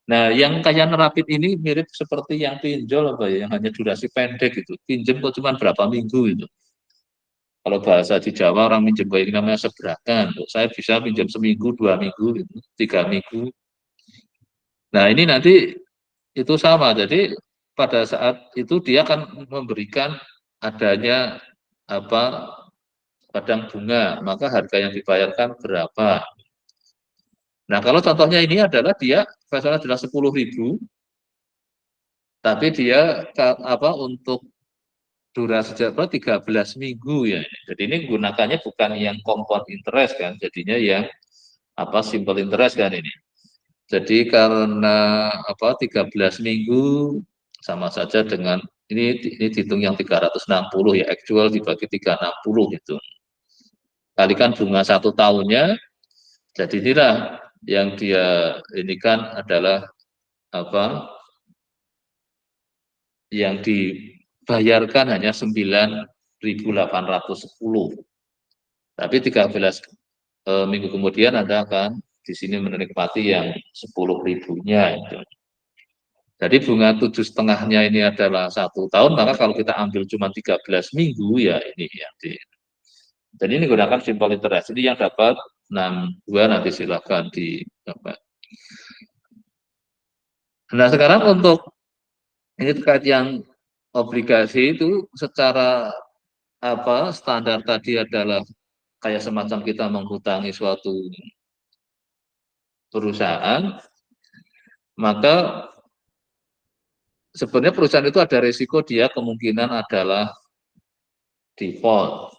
Nah, yang kayak nerapit ini mirip seperti yang pinjol yang hanya durasi pendek itu. Pinjam kok cuma berapa minggu itu. Kalau bahasa di Jawa orang pinjam kayak ini namanya sebrakan. Saya bisa pinjam seminggu, 2 minggu, gitu, 3 minggu. Nah, ini nanti itu sama. Jadi pada saat itu dia akan memberikan adanya padang bunga, maka harga yang dibayarkan berapa. Nah, kalau contohnya ini adalah dia investornya adalah 10.000, tapi dia untuk durasi 13 minggu ya. Jadi ini gunakannya bukan yang compound interest kan, jadinya yang simple interest kan ini. Jadi karena 13 minggu sama saja dengan ini dihitung yang 360 ya, actual dibagi 360 gitu. Kalikan bunga 1 tahunnya, jadi inilah yang dia ini kan adalah yang dibayarkan hanya 9.810. Tapi 13 minggu kemudian Anda akan di sini menikmati yang 10.000-nya itu. Jadi bunga 7,5-nya ini adalah 1 tahun, maka kalau kita ambil cuma 13 minggu ya ini yang jadi ini gunakan simple interest. Ini yang dapat 62 nanti silakan dapat. Nah, sekarang untuk ini terkait yang obligasi itu secara standar tadi adalah kayak semacam kita menghutangi suatu perusahaan, maka sebenarnya perusahaan itu ada risiko dia kemungkinan adalah default.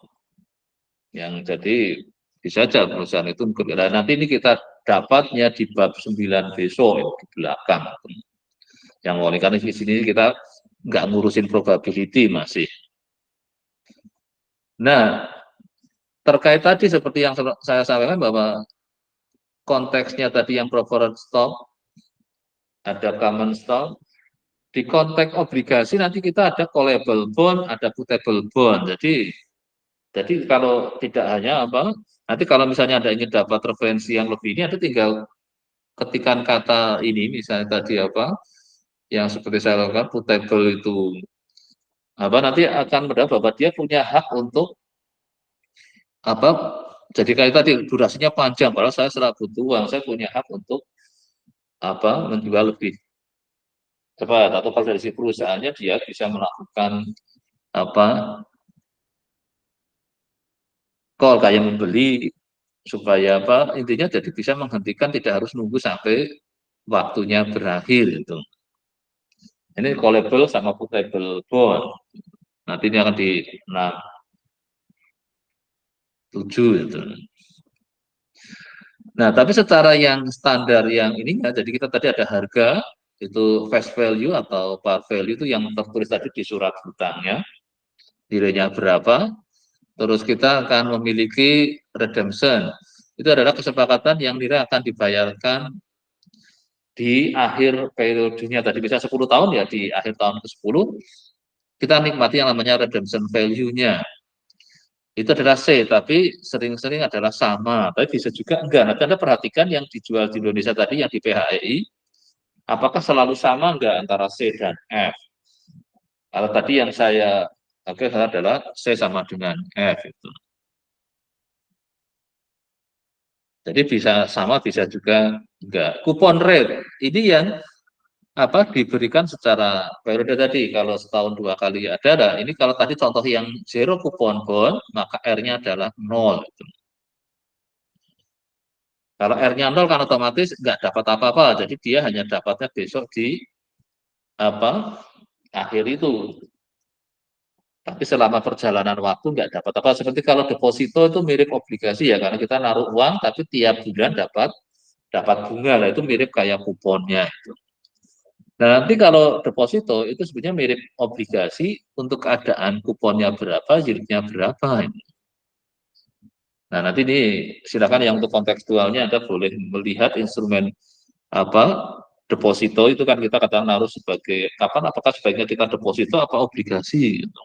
Yang jadi bisa saja perusahaan itu nanti ini kita dapatnya di bab 9 besok di belakang. Yang karena di sini kita nggak ngurusin probability masih. Nah, terkait tadi seperti yang saya sampaikan bahwa konteksnya tadi yang preferred stock, ada common stock, di konteks obligasi nanti kita ada callable bond, ada putable bond. Jadi kalau tidak hanya nanti kalau misalnya Anda ingin dapat referensi yang lebih ini, Anda tinggal ketikan kata ini, misalnya tadi yang seperti saya lakukan, putable itu nanti akan mendapat bahwa dia punya hak untuk jadi kayak tadi durasinya panjang, padahal saya setelah butuh uang, saya punya hak untuk menjual lebih cepat, atau kalau dari si perusahaannya dia bisa melakukan call kayak membeli supaya intinya jadi bisa menghentikan, tidak harus nunggu sampai waktunya berakhir itu. Ini callable sama putable bond. Nanti ini akan di 7 itu. Nah, tapi secara yang standar yang ini jadi kita tadi ada harga itu face value atau par value itu yang tertulis tadi di surat hutangnya, nilainya berapa. Terus kita akan memiliki redemption. itu adalah kesepakatan yang nilai akan dibayarkan di akhir periodenya tadi, bisa 10 tahun ya, di akhir tahun ke-10 kita nikmati yang namanya redemption value-nya. Itu adalah C, tapi sering-sering adalah sama, tapi bisa juga enggak. Nanti Anda perhatikan yang dijual di Indonesia tadi, yang di PHEI, apakah selalu sama enggak antara C dan F? Kalau tadi yang saya pakai adalah C sama dengan F. Itu. Jadi bisa sama, bisa juga enggak. Kupon rate, ini yang diberikan secara periode tadi. Kalau setahun 2 kali ada, nah ini kalau tadi contoh yang zero kupon bond, maka R-nya adalah 0. Kalau R-nya 0 kan otomatis nggak dapat apa-apa, jadi dia hanya dapatnya besok di akhir itu. Tapi selama perjalanan waktu nggak dapat apa. Seperti kalau deposito itu mirip obligasi ya, karena kita naruh uang tapi tiap bulan dapat bunga lah, itu mirip kayak kuponnya itu. Nah, nanti kalau deposito itu sebenarnya mirip obligasi, untuk keadaan kuponnya berapa, yieldnya berapa. Nah, nanti ini silakan yang untuk kontekstualnya Anda boleh melihat instrumen deposito itu kan kita katakan naruh sebagai apakah sebaiknya kita deposito apa obligasi gitu.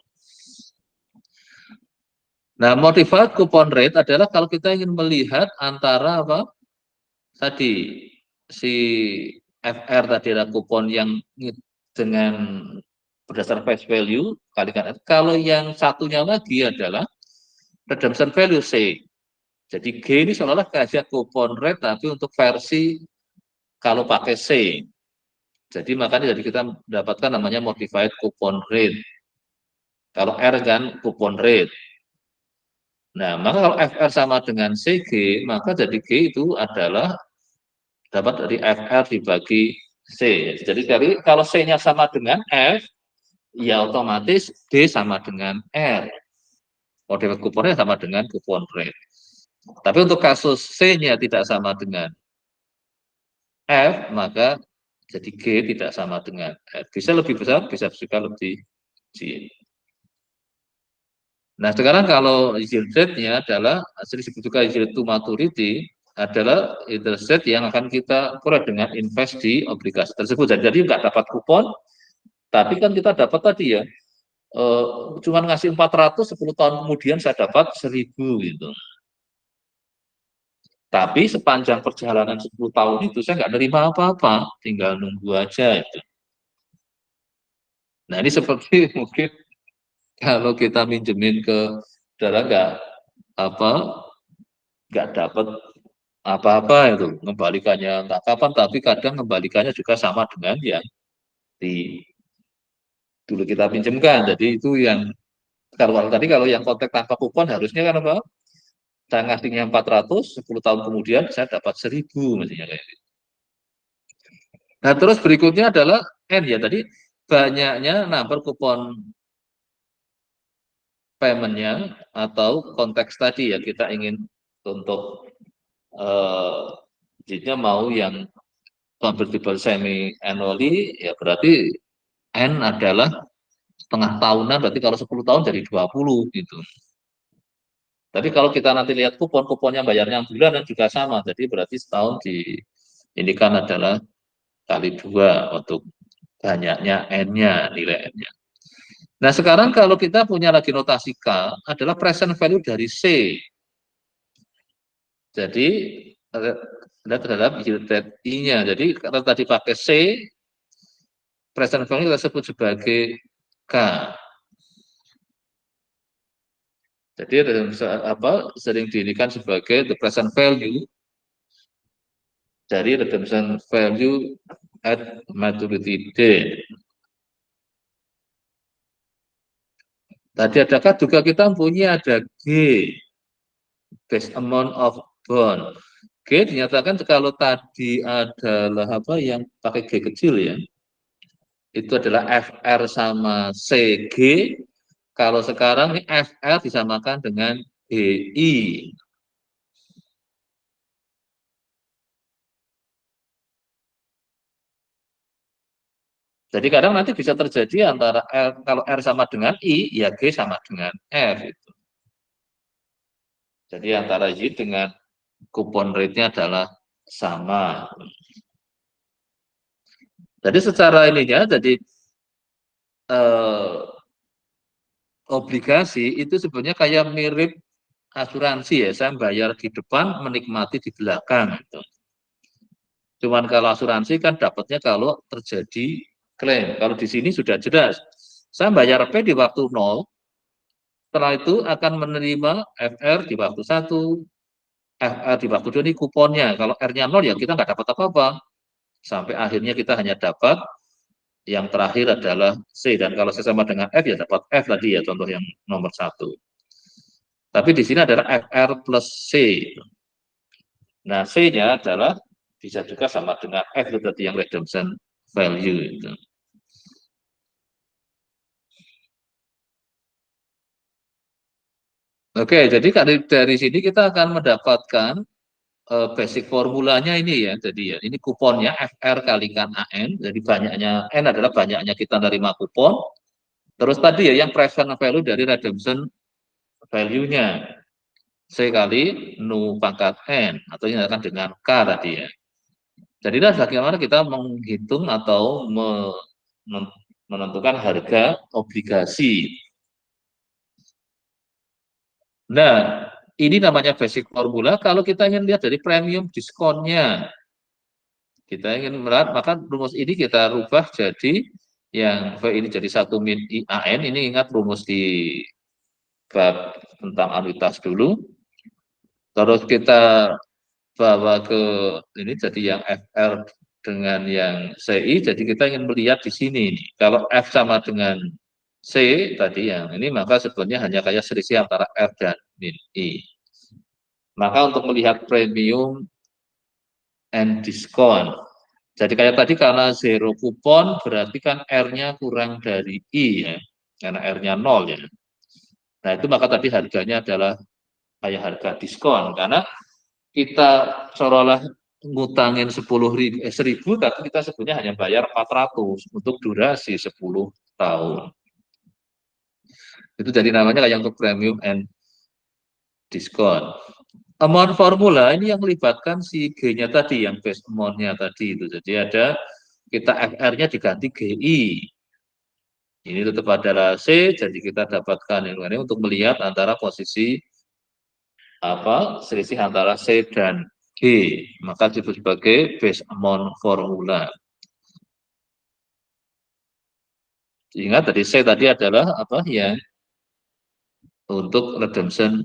Nah, modified coupon rate adalah kalau kita ingin melihat antara tadi si FR tadi adalah kupon yang dengan berdasar face value kalikan F. Kalau yang satunya lagi adalah redemption value C. Jadi G ini seolah-olah kayak kupon rate tapi untuk versi kalau pakai C. Jadi makanya kita mendapatkan namanya modified coupon rate. Kalau R kan coupon rate. Nah, maka kalau FR sama dengan CG, maka jadi G itu adalah dapat dari FR dibagi C. Jadi kalau C-nya sama dengan F, ya otomatis D sama dengan R. Modified couponnya sama dengan coupon rate. Tapi untuk kasus C-nya tidak sama dengan F, maka jadi G tidak sama dengan F. Bisa lebih besar, bisa juga lebih kecil. Nah, sekarang kalau yield rate-nya adalah sering disebut juga yield to maturity, adalah interest rate yang akan kita peroleh dengan invest di obligasi tersebut. Jadi nggak dapat kupon, tapi kan kita dapat tadi ya, cuma ngasih 400, 10 tahun kemudian saya dapat 1000 gitu. Tapi sepanjang perjalanan 10 tahun itu saya nggak nerima apa-apa, tinggal nunggu aja itu. Nah, ini seperti mungkin kalau kita minjemin ke saudara nggak dapat apa-apa itu, kembalikannya entah kapan, tapi kadang kembalikannya juga sama dengan yang dulu kita pinjamkan. Jadi itu yang kalau yang kontak tanpa kupon harusnya kan saya ngasihnya 400, 10 tahun kemudian saya dapat 1000 mestinya kayak gitu. Nah, terus berikutnya adalah N ya, tadi banyaknya number kupon payment-nya atau konteks tadi ya, kita ingin untuk jadinya mau yang convertible semi annually ya, berarti N adalah setengah tahunan, berarti kalau 10 tahun jadi 20 gitu. Tapi kalau kita nanti lihat kuponnya bayarnya bulanan juga sama, jadi berarti setahun ini kan adalah kali 2 untuk banyaknya N-nya, nilai N-nya. Nah, sekarang kalau kita punya lagi notasi K adalah present value dari C. Jadi ada terhadap yield rate I-nya. Jadi kalau tadi pakai C, present value kita sebut sebagai K. Jadi sering diinikan sebagai the present value dari redemption value at maturity date. Tadi adakah juga kita punya ada G, base amount of bond. G dinyatakan kalau tadi adalah yang pakai G kecil ya, itu adalah FR sama CG. Kalau sekarang ini FR disamakan dengan BI. Jadi kadang nanti bisa terjadi antara kalau R sama dengan I, ya G sama dengan F. Itu. Jadi antara Y dengan kupon rate-nya adalah sama. Jadi secara ininya, jadi obligasi itu sebenarnya kayak mirip asuransi ya, saya bayar di depan, menikmati di belakang. Gitu. Cuman kalau asuransi kan dapatnya kalau terjadi klaim. Kalau di sini sudah jelas, saya bayar P di waktu 0, setelah itu akan menerima FR di waktu 1, FR di waktu 2 ini kuponnya. Kalau R-nya 0 ya kita nggak dapat apa-apa. Sampai akhirnya kita hanya dapat yang terakhir adalah C. Dan kalau saya sama dengan F ya dapat F tadi ya, contoh yang nomor 1. Tapi di sini adalah FR plus C. Nah, C-nya adalah bisa juga sama dengan F itu tadi yang redemption value itu. Oke, jadi dari sini kita akan mendapatkan basic formulanya ini ya. Jadi ya, ini kuponnya FR kalikan AN. Jadi banyaknya N adalah banyaknya kita menerima kupon. Terus tadi ya yang present value dari redemption value-nya. C kali nu pangkat N atau yang akan dengan K tadi ya. Jadi bagaimana kita menghitung atau menentukan harga obligasi. Nah, ini namanya basic formula. Kalau kita ingin lihat dari premium diskonnya, kita ingin melihat, maka rumus ini kita rubah jadi yang V ini jadi 1 min IAN. Ini ingat rumus di bab tentang anuitas dulu. Terus kita bawa ke ini jadi yang FR dengan yang CI, jadi kita ingin melihat di sini nih. Kalau F sama dengan C tadi yang ini, maka sebenarnya hanya kayak selisih antara F dan min I. Maka untuk melihat premium and discount, jadi kayak tadi karena zero kupon berarti kan R-nya kurang dari I ya, karena R-nya 0 ya. Nah itu maka tadi harganya adalah kayak harga diskon, karena kita seolah-olah ngutangin 10.000, tapi kita sebenarnya hanya bayar 400 untuk durasi 10 tahun. Itu jadi namanya kayak untuk premium and discount. Amount formula ini yang melibatkan si G-nya tadi, yang base amount-nya tadi itu. Jadi ada kita FR-nya diganti GI. Ini tetap adalah C, jadi kita dapatkan ini untuk melihat antara posisi selisih antara C dan G, maka disebut sebagai base amount formula. Ingat tadi C tadi adalah ya untuk redemption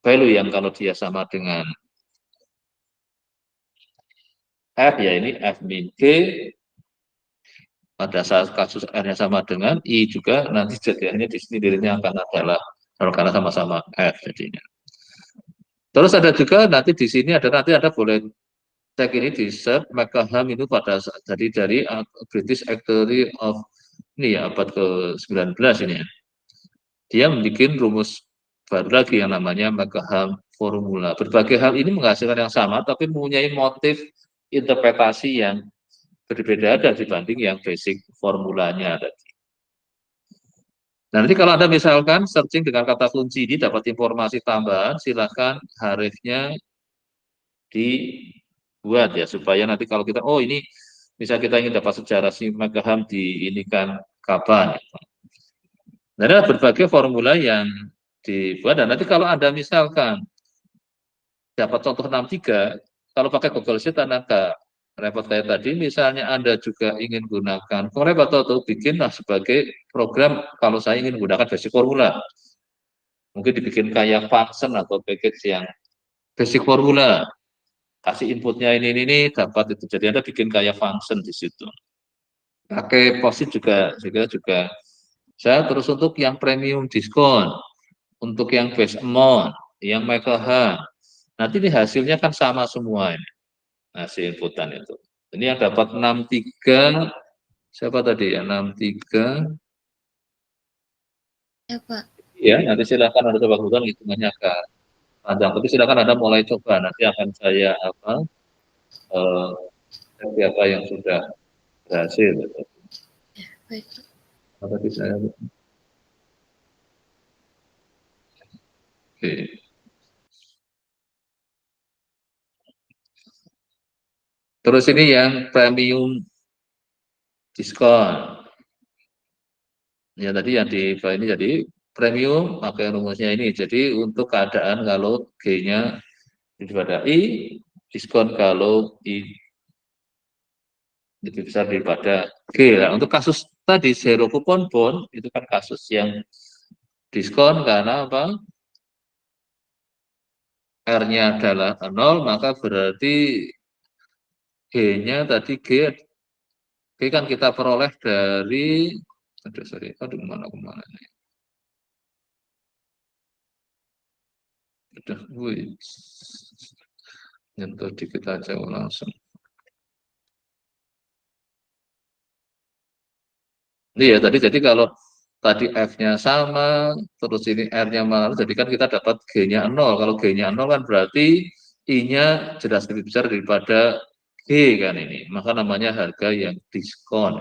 value yang kalau dia sama dengan F ya ini F min G, pada saat kasus R-nya sama dengan I juga nanti jadinya di sini dirinya akan adalah karena sama-sama F jadinya. Terus ada juga nanti di sini nanti ada boleh cek ini di search McCaham itu pada saat dari British Actuary of ini ya abad ke-19 ini ya. Dia membuat rumus baru lagi yang namanya McCaham formula. Berbagai hal ini menghasilkan yang sama tapi mempunyai motif interpretasi yang berbeda dibanding yang basic formulanya tadi. Nah, nanti kalau Anda misalkan searching dengan kata kunci ini dapat informasi tambahan, silakan harifnya dibuat ya supaya nanti kalau kita ini misal kita ingin dapat sejarah si McGaham di ini kan kapan. Nah, ada berbagai formula yang dibuat dan nanti kalau Anda misalkan dapat contoh 63, kalau pakai Google Sheet Anda repot kayak tadi, misalnya Anda juga ingin gunakan repot atau bikinlah sebagai program kalau saya ingin gunakan basic formula. Mungkin dibikin kayak function atau package yang basic formula. Kasih inputnya ini dapat itu. Jadi Anda bikin kayak function di situ. Pakai POSIT juga saya terus untuk yang premium diskon, untuk yang base amount, yang McCaham. Nanti ini hasilnya kan sama semua ini. Hasil inputan itu. Ini yang dapat 63, siapa tadi ya? 63. Ya, Pak. Ya, nanti silakan Anda coba gunakan hitungannya agak panjang. Tapi silakan Anda mulai coba. Nanti akan saya siapa yang sudah berhasil. Baik. Tadi saya. Oke. Terus ini yang premium diskon. Ya tadi yang di ini jadi premium pakai rumusnya ini. Jadi untuk keadaan kalau G-nya daripada I, diskon kalau I lebih besar daripada G. Nah, untuk kasus tadi zero coupon bond itu kan kasus yang diskon karena apa? R-nya adalah 0, maka berarti G-nya tadi G kan kita peroleh dari aduh kemana ini. Udah, nyentuh dikit aja langsung. Iya tadi jadi kalau tadi F-nya sama, terus ini R-nya malah, jadi kan kita dapat G-nya 0. Kalau G-nya 0 kan berarti I-nya jelas lebih besar daripada G kan ini. Maka namanya harga yang diskon.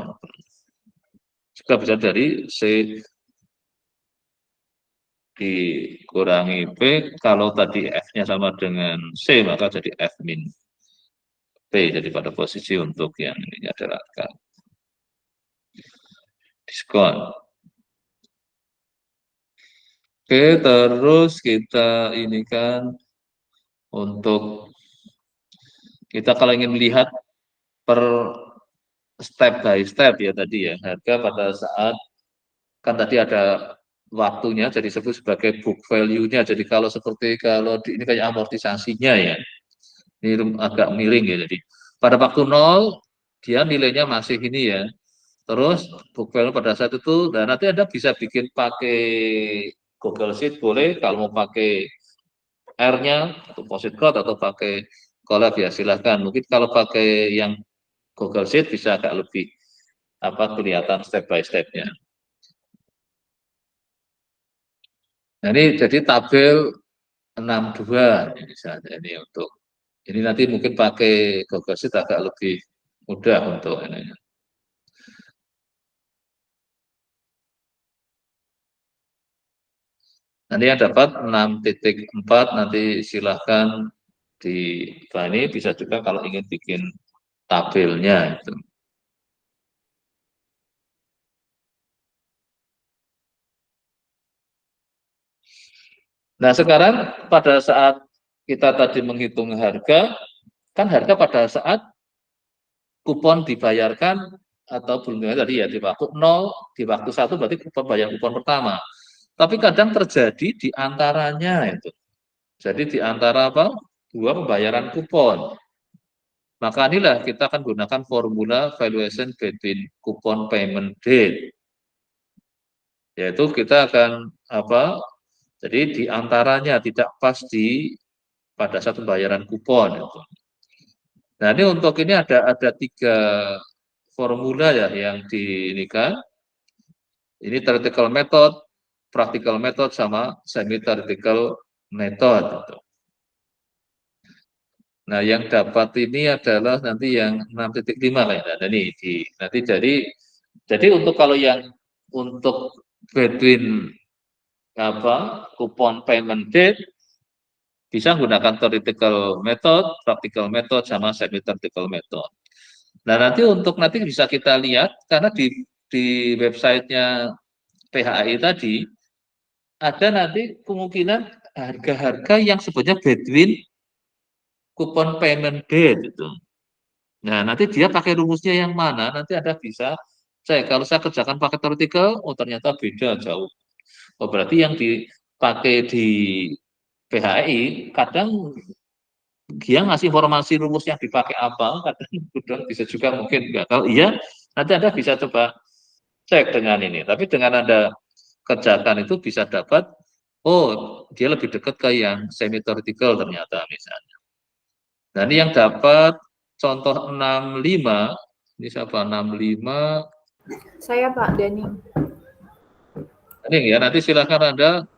Juga bisa dari C dikurangi P, kalau tadi F-nya sama dengan C, maka jadi F min P. Jadi pada posisi untuk yang ini adalah diskon. Oke, terus kita ini kan untuk kita kalau ingin melihat per step by step ya tadi ya, harga pada saat kan tadi ada waktunya jadi disebut sebagai book value-nya. Jadi kalau seperti kalau ini kayak amortisasinya ya. Ini agak miring ya. Jadi pada waktu 0 dia nilainya masih ini ya. Terus book value pada saat itu, dan nanti Anda bisa bikin pakai Google Sheet boleh, kalau mau pakai R-nya atau post code atau pakai collab ya silahkan. Mungkin kalau pakai yang Google Sheet bisa agak lebih kelihatan step by step-nya. Nah, ini jadi tabel 62 misalnya ini untuk ini nanti mungkin pakai Google Sheet agak lebih mudah untuk ini. Nanti yang dapat 6.4 nanti silahkan di ini bisa juga kalau ingin bikin tabelnya itu. Nah sekarang pada saat kita tadi menghitung harga, kan harga pada saat kupon dibayarkan atau belum tadi ya di waktu 0, di waktu 1 berarti kupon bayar kupon pertama. Tapi kadang terjadi di antaranya itu. Jadi di antara dua pembayaran kupon. Maka inilah kita akan gunakan formula valuation between coupon payment date. Yaitu kita akan jadi di antaranya tidak pas pada saat pembayaran kupon. Nah ini untuk ini ada 3 formula ya yang diinikan. Ini theoretical method, practical method, sama semi-theoretical method. Nah, yang dapat ini adalah nanti yang 6.5 kayaknya. Nah, ini nanti jadi untuk kalau yang untuk between coupon payment date bisa gunakan theoretical method, practical method, sama semi-theoretical method. Nah, nanti bisa kita lihat karena di websitenya PHI tadi ada nanti kemungkinan harga-harga yang sebenarnya between coupon payment date itu. Nah, nanti dia pakai rumusnya yang mana? Nanti Anda bisa kalau saya kerjakan pakai theoretical, oh ternyata beda jauh. Oh, berarti yang dipakai di PHI kadang dia ngasih informasi rumus yang dipakai apa, kadang bisa juga mungkin enggak. Kalau iya, nanti Anda bisa coba cek dengan ini. Tapi dengan Anda kerjakan itu bisa dapat, oh dia lebih dekat ke yang semi theoretical ternyata misalnya. Nah ini yang dapat contoh 65, ini siapa 65? Saya Pak Dani. Ini ya, nanti silakan Anda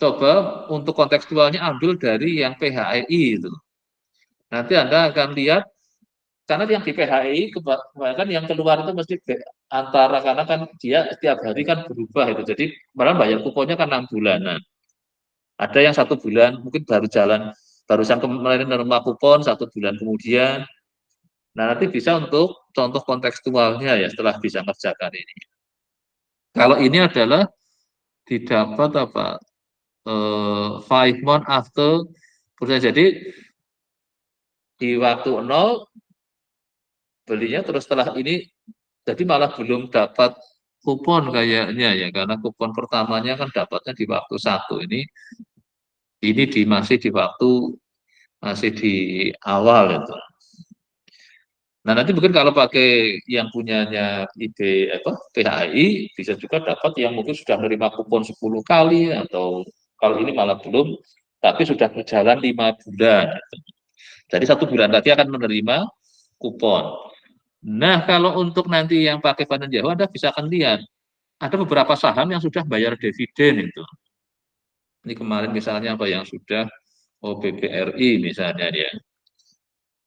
coba untuk kontekstualnya ambil dari yang PHI itu. Nanti Anda akan lihat, karena yang di PHI kebanyakan yang keluar itu mesti antara, karena kan dia setiap hari kan berubah itu. Jadi malah bayar kuponnya kan 6 bulanan. Ada yang 1 bulan, mungkin barusan kemarin menerima kupon 1 bulan kemudian. Nah, nanti bisa untuk contoh kontekstualnya ya setelah bisa ngerjakan ini. Kalau ini adalah didapat apa? 5 months after proses. Jadi di waktu 0 belinya, terus setelah ini jadi malah belum dapat kupon kayaknya ya, karena kupon pertamanya kan dapatnya di waktu 1. Ini masih di waktu, masih di awal itu. Nah, nanti mungkin kalau pakai yang punyanya IB apa PHI bisa juga dapat yang mungkin sudah menerima kupon 10 kali, atau kalau ini malah belum tapi sudah berjalan 5 bulan. Jadi 1 bulan lagi akan menerima kupon. Nah, kalau untuk nanti yang pakai panen Jawa, Anda bisa akan lihat ada beberapa saham yang sudah bayar dividen itu. Ini kemarin misalnya apa yang sudah BBRI misalnya ya.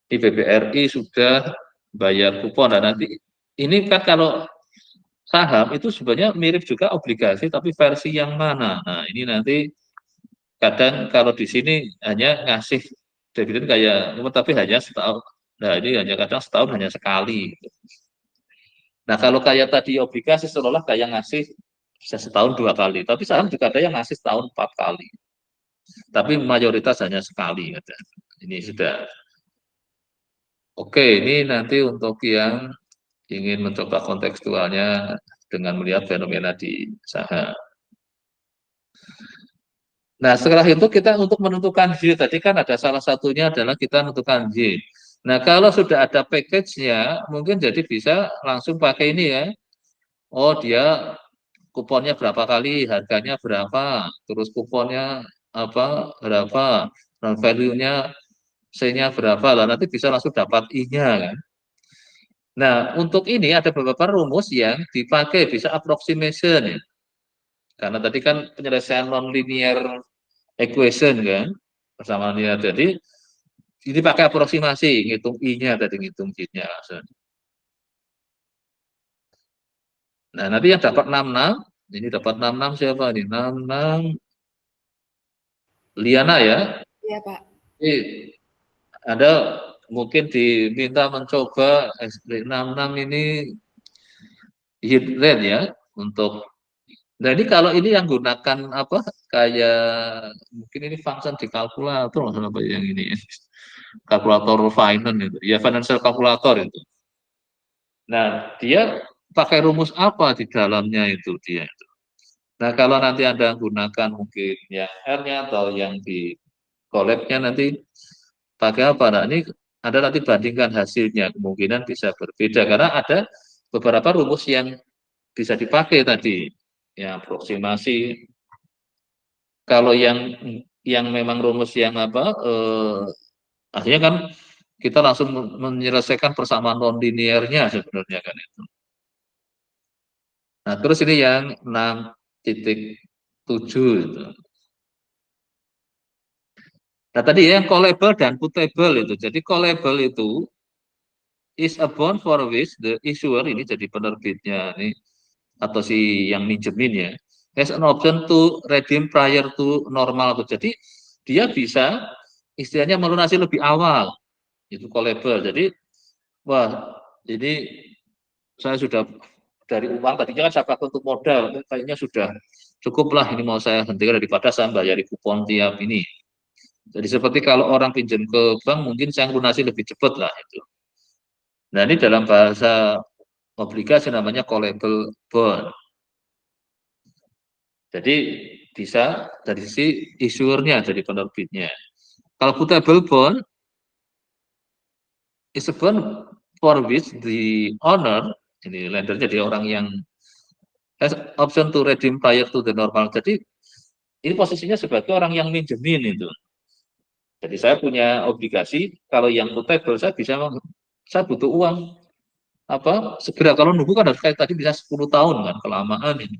Ini BBRI sudah bayar kupon. Dan nanti ini kan kalau saham itu sebenarnya mirip juga obligasi, tapi versi yang mana? Nah, ini nanti kadang kalau di sini hanya ngasih dividen kayak, tapi hanya setahun. Nah, ini hanya kadang setahun hanya sekali. Nah, kalau kayak tadi obligasi seolah kayak ngasih bisa setahun 2 kali, tapi saham juga ada yang ngasih setahun 4 kali. Tapi mayoritas hanya sekali. Ini sudah. Oke, ini nanti untuk yang ingin mencoba kontekstualnya dengan melihat fenomena di saham. Nah, setelah itu kita untuk menentukan Y, tadi kan ada salah satunya adalah kita menentukan Y. Nah, kalau sudah ada package-nya, mungkin jadi bisa langsung pakai ini ya. Oh, dia kuponnya berapa kali, harganya berapa, terus kuponnya apa, berapa, dan value-nya C-nya berapa, lah nanti bisa langsung dapat I-nya kan. Nah, untuk ini ada beberapa rumus yang dipakai, bisa approximation ya. Karena tadi kan penyelesaian non-linear equation kan, persamaan linear. Jadi, ini pakai aproksimasi, ngitung I-nya tadi, ngitung Y-nya langsung. Nah, nanti yang dapat 66, ini dapat 66 siapa nih? 66 Liana ya. Iya, Pak. Jadi, Anda mungkin diminta mencoba SP66 ini hit rate ya untuk. Nah, ini kalau ini yang gunakan apa kayak mungkin ini function di kalkulator apa yang ini kalkulator finance itu ya, financial calculator itu. Nah, dia pakai rumus apa di dalamnya itu dia itu. Nah, kalau nanti Anda gunakan mungkin yang R-nya atau yang di collab-nya nanti pakai apa? Nah, ini Anda nanti bandingkan hasilnya, kemungkinan bisa berbeda karena ada beberapa rumus yang bisa dipakai tadi. Ya, aproksimasi. Kalau yang memang rumus yang apa akhirnya kan kita langsung menyelesaikan persamaan non linearnya sebenarnya kan itu. Nah, terus ini yang 6.7 itu. Nah, tadi yang callable dan putable itu. Jadi callable itu is a bond for which the issuer, ini jadi penerbitnya ini atau si yang minjemin ya, has an option to redeem prior to normal. Jadi dia bisa istilahnya melunasi lebih awal. Itu callable. Jadi wah, ini saya sudah dari uang tadinya kan saya pakai untuk modal, kayaknya sudah cukuplah ini mau saya hentikan daripada saya bayar kupon tiap ini. Jadi seperti kalau orang pinjam ke bank mungkin saya lunasi lebih cepat lah itu. Nah, ini dalam bahasa obligasi namanya callable bond. Jadi bisa dari sisi issuernya, jadi penerbitnya. Kalau putable bond is a bond for which the owner, ini lender jadi orang yang has option to redeem prior to the normal. Jadi ini posisinya sebagai orang yang minjemin itu. Jadi saya punya obligasi, kalau yang putable saya bisa, saya butuh uang apa segera, kalau nunggu kan harus kayak tadi bisa 10 tahun kan, kelamaan ini.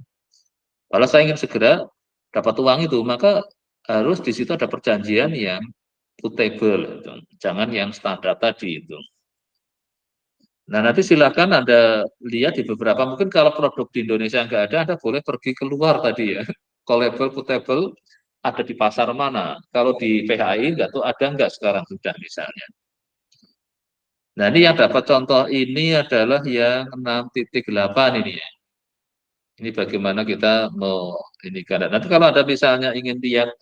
Kalau saya ingin segera dapat uang itu, maka harus di situ ada perjanjian yang putable, jangan yang standar tadi itu. Nah, nanti silakan Anda lihat di beberapa, mungkin kalau produk di Indonesia nggak ada, Anda boleh pergi keluar tadi ya. Callable, putable, ada di pasar mana. Kalau di PHI nggak tahu ada nggak sekarang sudah misalnya. Nah, ini yang dapat contoh ini adalah yang 6.8 ini ya. Ini bagaimana kita mau ini karena nanti kalau Anda misalnya ingin lihat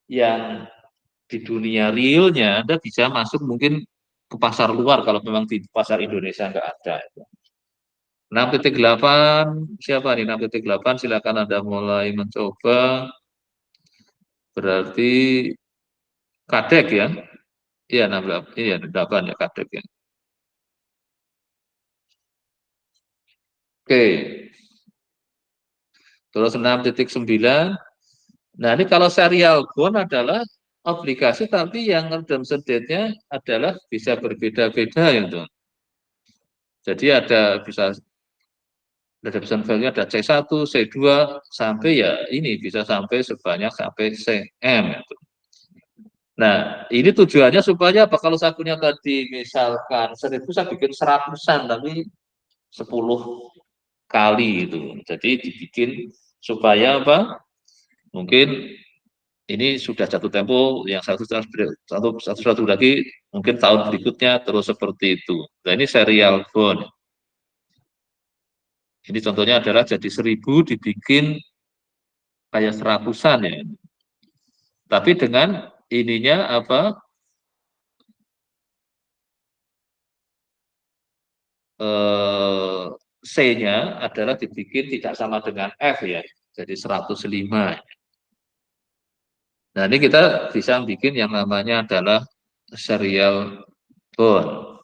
yang di dunia realnya, Anda bisa masuk mungkin ke pasar luar kalau memang di pasar Indonesia nggak ada. 6.8 siapa nih 6.8 silakan Anda mulai mencoba berarti kadek ya. Iya 68 iya 8 ya kadek ya. Oke. Terus 6.9. Nah, ini kalau serial bond adalah obligasi tapi yang redemption date-nya adalah bisa berbeda-beda ya, tuh. Jadi ada bisa redemption value ada C1, C2 sampai ya ini bisa sampai sebanyak sampai CM itu. Nah, ini tujuannya supaya apa? Kalau saya punya tadi misalkan 1.000 saya bikin 100-an tapi 10 kali itu. Jadi dibikin supaya apa? Mungkin ini sudah jatuh tempo yang satu lagi mungkin tahun berikutnya terus seperti itu. Nah, ini serial bond. Ini contohnya adalah jadi 1.000 dibikin kayak 100-an ya. Tapi dengan ininya apa? C-nya adalah dibikin tidak sama dengan F ya. Jadi 105. Nah, ini kita bisa bikin yang namanya adalah serial bond.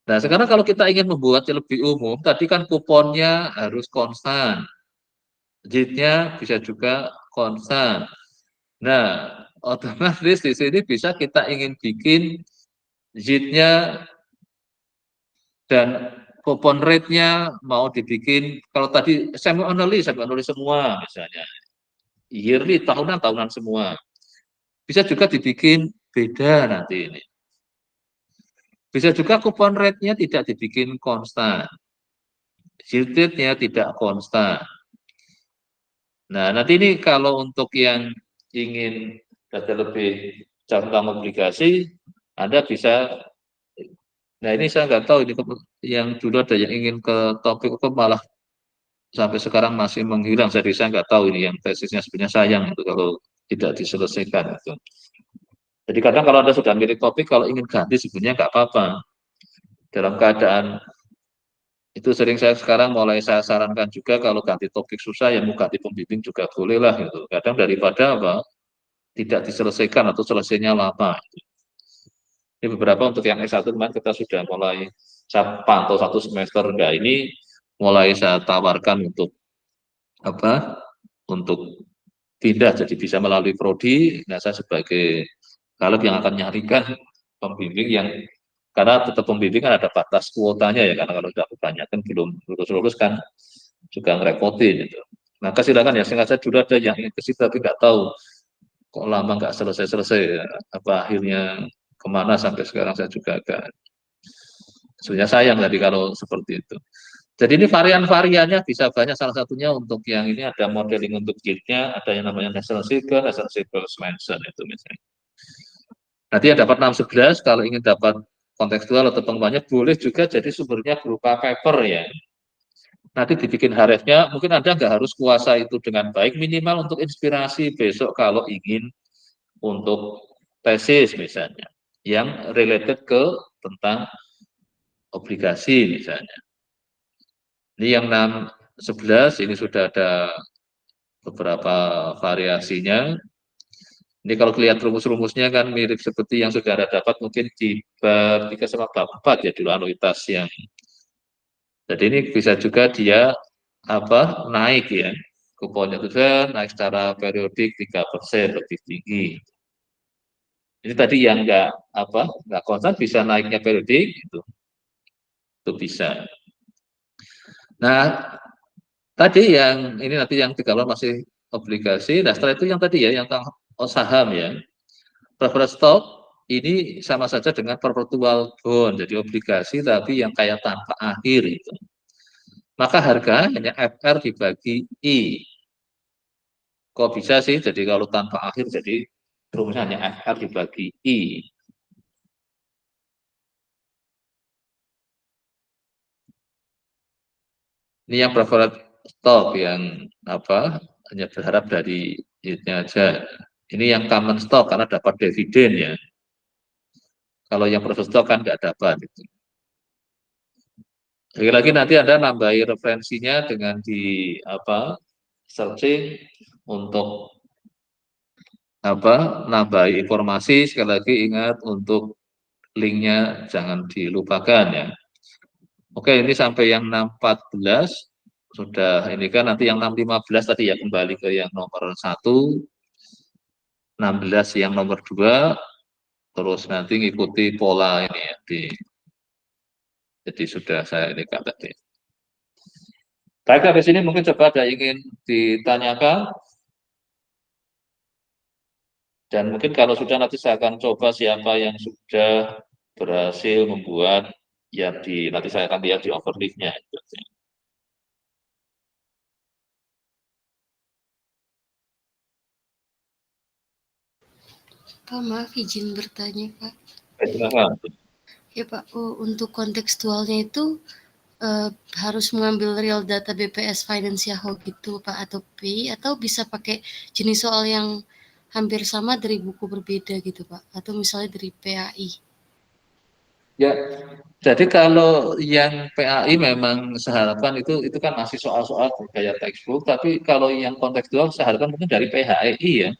Nah, sekarang kalau kita ingin membuatnya lebih umum, tadi kan kuponnya harus konstan. Yield-nya bisa juga konstan. Nah, otomatis di sini bisa kita ingin bikin yield-nya dan coupon rate-nya mau dibikin, kalau tadi semi annually semua misalnya. Yearly, tahunan semua. Bisa juga dibikin beda nanti ini. Bisa juga coupon rate-nya tidak dibikin konstan. Yield rate-nya tidak konstan. Nah, nanti ini kalau untuk yang ingin data lebih jauh tentang obligasi, Anda bisa, nah ini saya nggak tahu, ini yang dulu ada yang ingin ke topik itu malah sampai sekarang masih menghilang, jadi saya nggak tahu ini yang tesisnya sebenarnya sayang itu kalau tidak diselesaikan. Itu. Jadi kadang kalau Anda sudah milih topik, kalau ingin ganti sebenarnya nggak apa-apa. Dalam keadaan itu sering saya sekarang mulai saya sarankan juga kalau ganti topik susah ya mau ganti pembimbing juga boleh lah gitu. Kadang daripada apa tidak diselesaikan atau selesainya lama. Ini beberapa untuk yang S1 kemarin kita sudah mulai saya pantau 1 semester enggak ini mulai saya tawarkan untuk apa untuk pindah jadi bisa melalui prodi. Nah saya sebagai kalau yang akan nyarikan pembimbing yang karena tetap pembimbing kan ada batas kuotanya ya karena kalau sudah kebanyakan belum lulus kan juga ngerepotin itu. Maka silakan ya singkat saya dulu ada yang ingin ke situ tapi nggak tahu kok lama nggak selesai-selesai ya. Apa akhirnya kemana sampai sekarang saya juga agak sebenarnya sayang tadi kalau seperti itu. Jadi ini varian-variannya bisa banyak salah satunya untuk yang ini ada modeling untuk yield-nya, ada yang namanya National Cycle Mansion itu misalnya. Nanti yang dapat 611 kalau ingin dapat kontekstual atau pengembangannya boleh juga jadi sumbernya berupa paper ya. Nanti dibikin harefnya, mungkin Anda nggak harus kuasa itu dengan baik, minimal untuk inspirasi besok kalau ingin untuk tesis misalnya, yang related ke tentang obligasi misalnya. Ini yang 611, ini sudah ada beberapa variasinya. Ini kalau kelihatan rumus-rumusnya kan mirip seperti yang sudah ada dapat mungkin di bab 3 sama bab 4 ya dulu anuitas yang. Jadi ini bisa juga dia apa naik ya. Kuponnya juga naik secara periodik 3% lebih tinggi. Ini tadi yang nggak konstan bisa naiknya periodik itu bisa. Nah, tadi yang ini nanti yang 3 masih obligasi. Nah, setelah itu yang tadi ya yang tentang saham ya. Preferred stock ini sama saja dengan perpetual bond, jadi obligasi tapi yang kayak tanpa akhir itu. Maka harga hanya FR dibagi I. Kok bisa sih? Jadi kalau tanpa akhir jadi rumusnya hanya FR dibagi I. Ini yang preferred stock yang apa hanya berharap dari yield-nya aja. Ini yang common stock karena dapat dividen ya. Kalau yang preferred stock kan nggak dapat. Gitu. Lagi-lagi nanti Anda nambahi referensinya dengan di apa searching untuk apa nambahi informasi. Sekali lagi ingat untuk linknya jangan dilupakan ya. Oke, ini sampai yang 614 sudah. Ini kan nanti yang 615 tadi ya kembali ke yang nomor 1, 16 yang nomor 2, terus nanti ngikuti pola ini ya. Jadi sudah saya ini kan tadi. Baik, habis ini mungkin coba ada yang ingin ditanyakan. Dan mungkin kalau sudah nanti saya akan coba siapa yang sudah berhasil membuat yang nanti saya akan lihat di overleaf-nya. Pak, maaf izin bertanya, Pak. Silakan. Ya, Pak, untuk kontekstualnya itu harus mengambil real data BPS Finance Yahoo gitu, Pak, atau P, atau bisa pakai jenis soal yang hampir sama dari buku berbeda gitu, Pak, atau misalnya dari PAI. Ya, jadi kalau yang PAI memang seharapkan itu kan masih soal-soal gaya textbook, tapi kalau yang kontekstual seharapkan mungkin dari PHEI ya,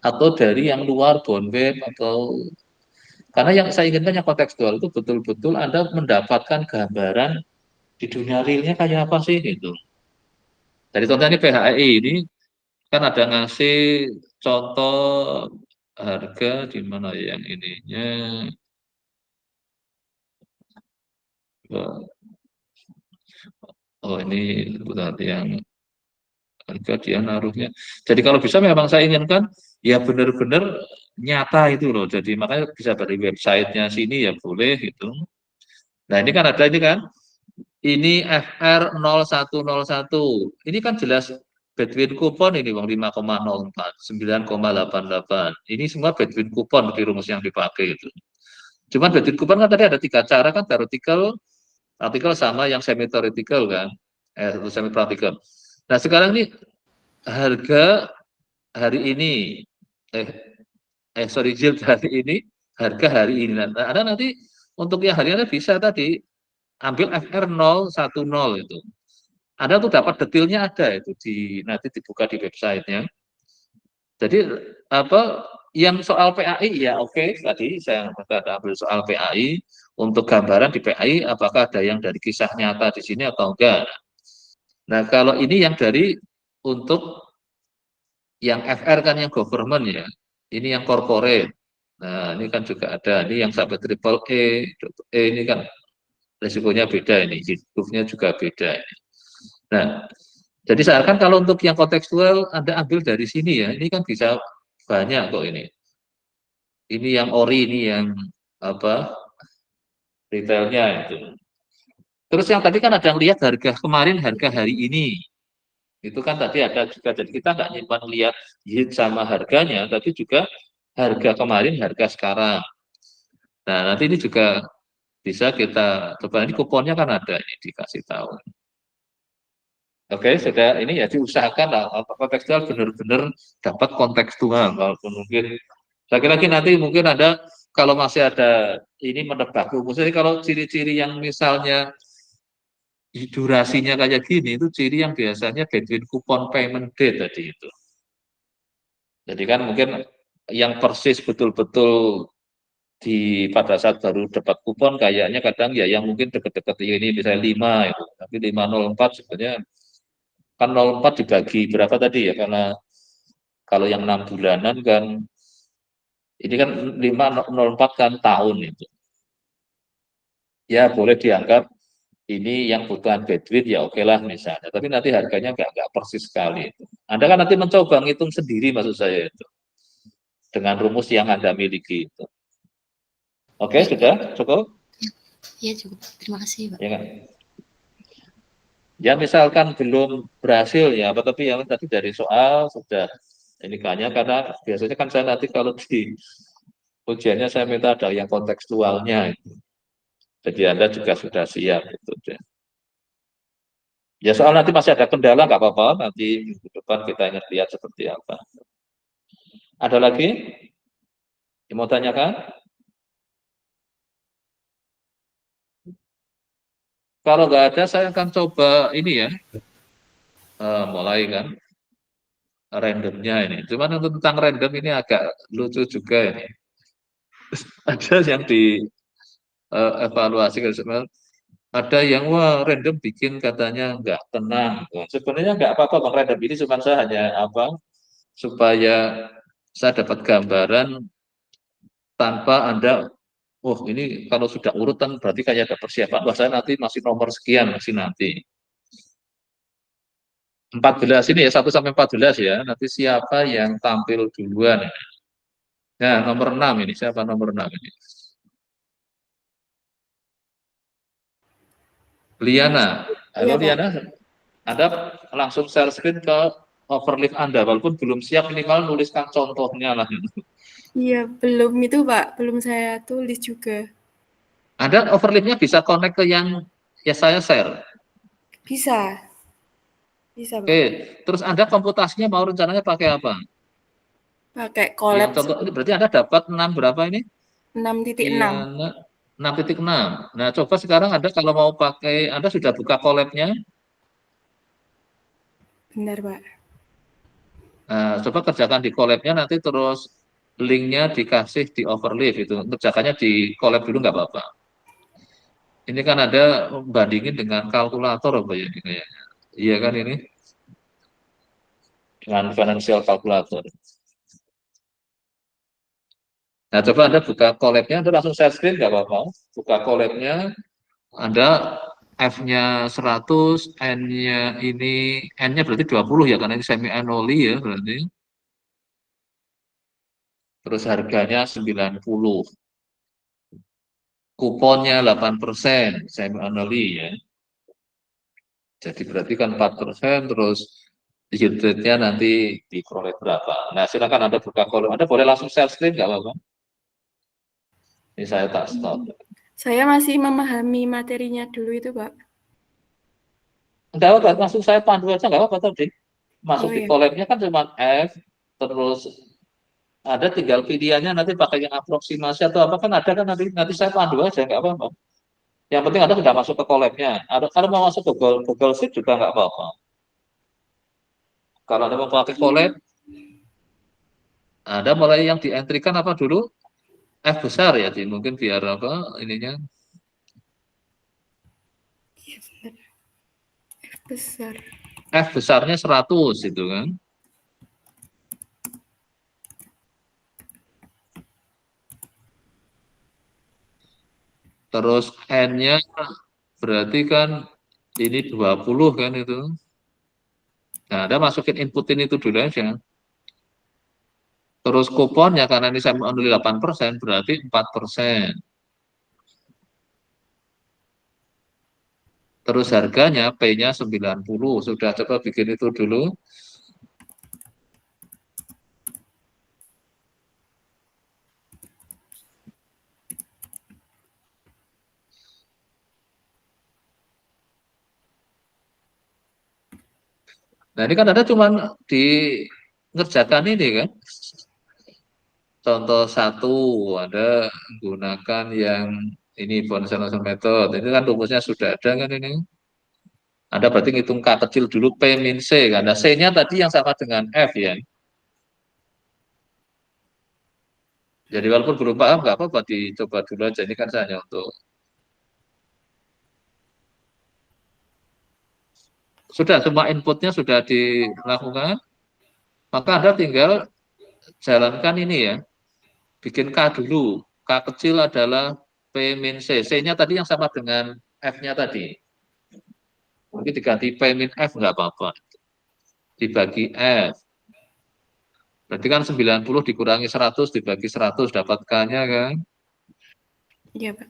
atau dari yang luar Bonweb atau karena yang saya inginkan yang kontekstual itu betul-betul Anda mendapatkan gambaran di dunia realnya kayak apa sih gitu. Jadi contohnya ini PHEI ini kan ada ngasih contoh harga di mana yang ininya. Oh ini benar yang harga dia naruhnya. Jadi kalau bisa memang saya inginkan ya benar-benar nyata itu loh. Jadi makanya bisa dari websitenya sini ya boleh gitu. Nah ini kan ada ini kan. Ini FR 0101. Ini kan jelas Bedwin kupon ini Bang 5,04, 9,88. Ini semua Bedwin kupon di rumus yang dipakai itu. Cuman Bedwin kupon kan tadi ada 3 cara kan, theoretical, praktikal sama yang semi theoretical kan. Semi praktikal. Nah, sekarang ini harga hari ini sorry yield hari ini, harga hari ini. Nah, ada nanti untuk yang hari ini bisa tadi ambil FR 010 itu. Anda tuh dapat detailnya ada itu nanti dibuka di websitenya. Jadi apa yang soal PAI ya oke, tadi saya ada ambil soal PAI untuk gambaran di PAI apakah ada yang dari kisah nyata di sini atau enggak. Nah kalau ini yang dari untuk yang FR kan yang government ya, ini yang corporate. Nah ini kan juga ada, ini yang sampai triple E ini kan resikonya beda ini, hidupnya juga beda. Nah jadi seakan kalau untuk yang kontekstual Anda ambil dari sini ya, ini kan bisa banyak kok ini. Ini yang ori, ini yang apa retailnya itu. Terus yang tadi kan ada yang lihat harga kemarin, harga hari ini. Itu kan tadi ada juga, jadi kita nggak nyimpan lihat yield sama harganya, tapi juga harga kemarin, harga sekarang. Nah, nanti ini juga bisa kita coba, ini kuponnya kan ada, ini dikasih tahu. Oke, sudah ini ya diusahakan lah, kontekstual benar-benar dapat kontekstual, walaupun mungkin lagi-lagi nanti mungkin ada kalau masih ada ini menebak rumusnya kalau ciri-ciri yang misalnya durasinya kayak gini itu ciri yang biasanya between coupon payment date tadi itu. Jadi kan mungkin yang persis betul-betul pada saat baru dapat kupon kayaknya kadang ya yang mungkin deket-deket ini misalnya 5 itu. Tapi 504 sebenarnya kan 04 dibagi berapa tadi ya karena kalau yang 6 bulanan kan ini kan 504 kan tahun itu. Ya boleh dianggap ini yang butuhan Bedwin ya oke lah misalnya. Tapi nanti harganya nggak persis sekali itu. Anda kan nanti mencoba ngitung sendiri maksud saya itu. Dengan rumus yang Anda miliki itu. Oke, sudah cukup? Ya cukup. Terima kasih, Pak. Ya kan? Ya misalkan belum berhasil ya, tapi yang tadi dari soal sudah ini kayaknya karena biasanya kan saya nanti kalau di ujiannya saya minta ada yang kontekstualnya itu. Jadi Anda juga sudah siap itu. Ya soal nanti masih ada kendala nggak apa-apa, nanti minggu depan kita ingin lihat seperti apa. Ada lagi yang mau tanyakan? Kalau nggak ada, saya akan coba ini ya, mulai kan randomnya ini. Cuman untuk tentang random ini agak lucu juga ini. Ada yang di evaluasi ada yang wah random bikin katanya nggak tenang. Wah, sebenarnya nggak apa-apa bang, random ini cuma saya hanya apa supaya saya dapat gambaran tanpa Anda, oh ini kalau sudah urutan berarti kayak ada persiapan, wah saya nanti masih nomor sekian masih nanti. 14 ini ya, 1 sampai 14 ya, nanti siapa yang tampil duluan. Nah, nomor 6 ini, siapa nomor 6 ini? Liana. Halo Iya, Pak. Liana, Anda langsung share screen ke overleaf Anda, walaupun belum siap minimal nuliskan contohnya lah. Iya, belum itu, Pak. Belum saya tulis juga. Anda overleaf-nya bisa connect ke yang ya saya share. Bisa. Bisa, Pak. Oke, terus Anda komputasinya mau rencananya pakai apa? Pakai Yang collab contoh ini berarti Anda dapat 6 berapa ini? 6.6. Liana 6.6. Nah, coba sekarang Anda kalau mau pakai, Anda sudah buka collab-nya? Benar, Pak. Nah, coba kerjakan di collab-nya, nanti terus link-nya dikasih di overleaf itu. Kerjakannya di collab dulu nggak apa-apa. Ini kan ada bandingin dengan kalkulator apa ya ini kayaknya. Iya kan ini? Dengan financial calculator. Nah, coba Anda buka collab-nya, Anda langsung share screen nggak apa-apa. Buka collab-nya, Anda F-nya 100, N-nya ini, N-nya berarti 20 ya, karena ini semi annually ya berarti. Terus harganya 90. Kuponnya 8%, semi annually ya. Jadi berarti kan 4%, terus yield rate-nya nanti diperoleh berapa. Nah, silakan Anda buka kolom. Anda boleh langsung share screen nggak apa-apa. Ini saya tak stop. Saya masih memahami materinya dulu itu, Pak. Enggak apa-apa, langsung saya pandu aja nggak apa-apa tadi. Masuk Oh, di iya. collab-nya kan cuma F, terus ada tinggal pilihannya nanti pakai yang aproksimasi atau apa kan ada kan nanti saya pandu aja nggak apa-apa. Yang penting Anda sudah masuk ke collab-nya. Kalau mau masuk ke Google Sheet juga nggak apa-apa. Kalau Anda mau pakai collab, Anda mulai yang di-entry-kan apa dulu? F besar ya, Ci. Mungkin biar apa ininya. Iya, benar. F besar. F besarnya 100 itu kan. Terus N-nya berarti kan ini 20 kan itu. Nah, Anda masukin inputin itu dulu aja. Terus kuponnya karena ini saya ambil 8%, berarti 4%. Terus harganya P-nya 90. Sudah coba bikin itu dulu. Nah, ini kan ada cuma di ngerjakan ini kan. Contoh 1, ada gunakan yang ini Bonus method. Ini kan rumusnya sudah ada kan ini. Anda berarti ngitung K kecil dulu, P min C. Karena C-nya tadi yang sama dengan F ya. Jadi walaupun belum paham, nggak apa-apa, dicoba dulu aja. Ini kan hanya untuk... Sudah, semua inputnya sudah dilakukan. Maka Anda tinggal jalankan ini ya. Bikin K dulu. K kecil adalah P min C. C-nya tadi yang sama dengan F-nya tadi. Mungkin diganti P min F, nggak apa-apa. Dibagi F. Berarti kan 90 dikurangi 100 dibagi 100 dapatkannya kan. Iya, Pak.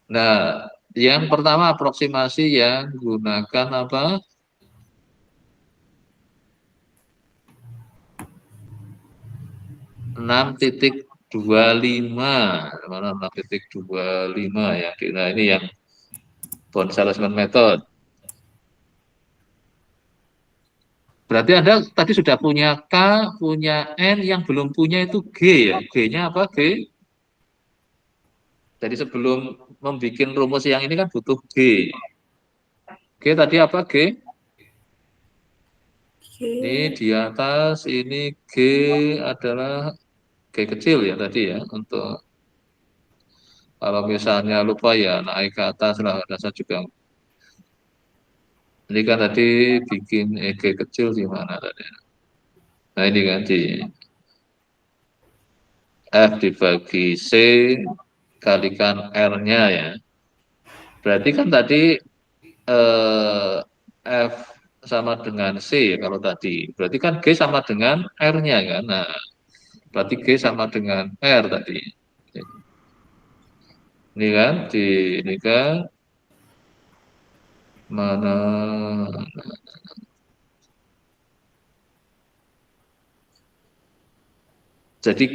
Nah, yang pertama aproksimasi yang gunakan apa? 6.25. Mana 6.25 ya. Nah, ini yang bond salesman method. Berarti Anda tadi sudah punya K, punya N, yang belum punya itu G ya. G-nya apa? G. Jadi sebelum membuat rumus yang ini kan butuh G. G tadi apa G? Ini Oke. di atas, ini G adalah G kecil ya tadi ya. Untuk kalau misalnya lupa ya naik ke atas lah. Rasa juga. Ini kan tadi bikin G kecil di mana tadi? Nah ini kan di F dibagi C kalikan R-nya ya. Berarti kan tadi eh, F sama dengan C ya kalau tadi. Berarti kan G sama dengan R-nya kan. Nah, berarti G sama dengan R tadi. Ini kan di ini kan mana, jadi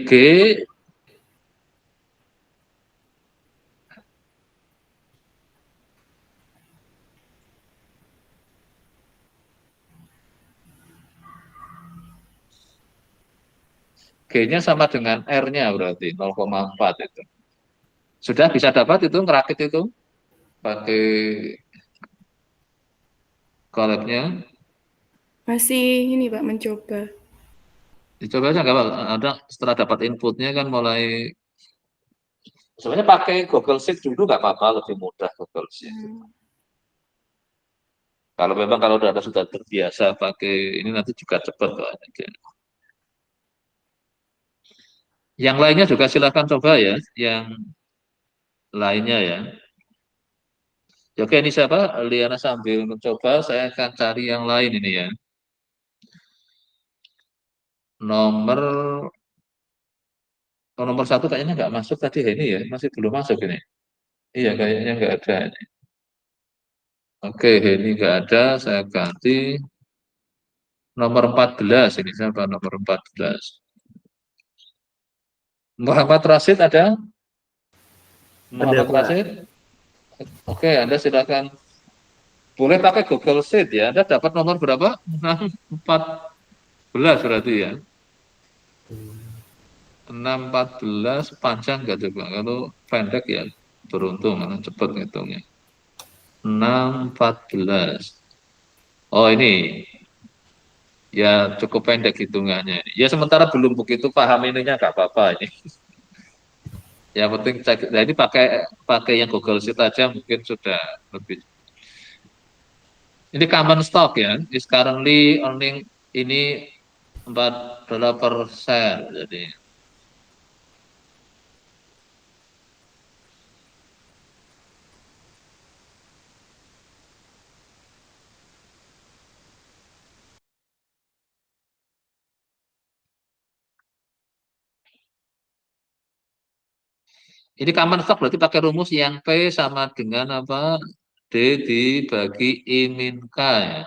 G-nya sama dengan R-nya berarti 0,4 itu. Sudah bisa dapat itu ngerakit itu pakai kolabnya. Masih ini Pak mencoba. Dicoba aja nggak apa. Ada setelah dapat inputnya kan mulai sebenarnya pakai Google Sheet dulu nggak apa-apa, lebih mudah Google Sheet. Kalau memang kalau sudah terbiasa pakai ini nanti juga cepat kok. Yang lainnya juga silakan coba ya, yang lainnya ya. Ya, oke, ini siapa? Liana sambil mencoba, saya akan cari yang lain ini ya. Nomor nomor satu kayaknya nggak masuk tadi ini ya, masih belum masuk ini. Iya, kayaknya nggak ada ini. Oke, ini nggak ada, saya ganti nomor 14 ini siapa? Nomor 14. Muhammad Rasid ada? Ada Muhammad Pak. Rasid? Oke, Anda silakan. Boleh pakai Google Sheet ya. Anda dapat nomor berapa? 14 berarti ya. 614 panjang nggak coba? Kalau pendek ya beruntung, karena cepat ngitungnya. 614. Oh ini, ya cukup pendek hitungannya. Ya sementara belum begitu paham ininya nggak apa-apa ini. Ya penting cek, nah ini pakai pakai yang Google Sheet aja mungkin sudah lebih. Ini common stock ya, is currently earning ini $4. Jadi ini common stock berarti pakai rumus yang P sama dengan apa? D dibagi I min K ya.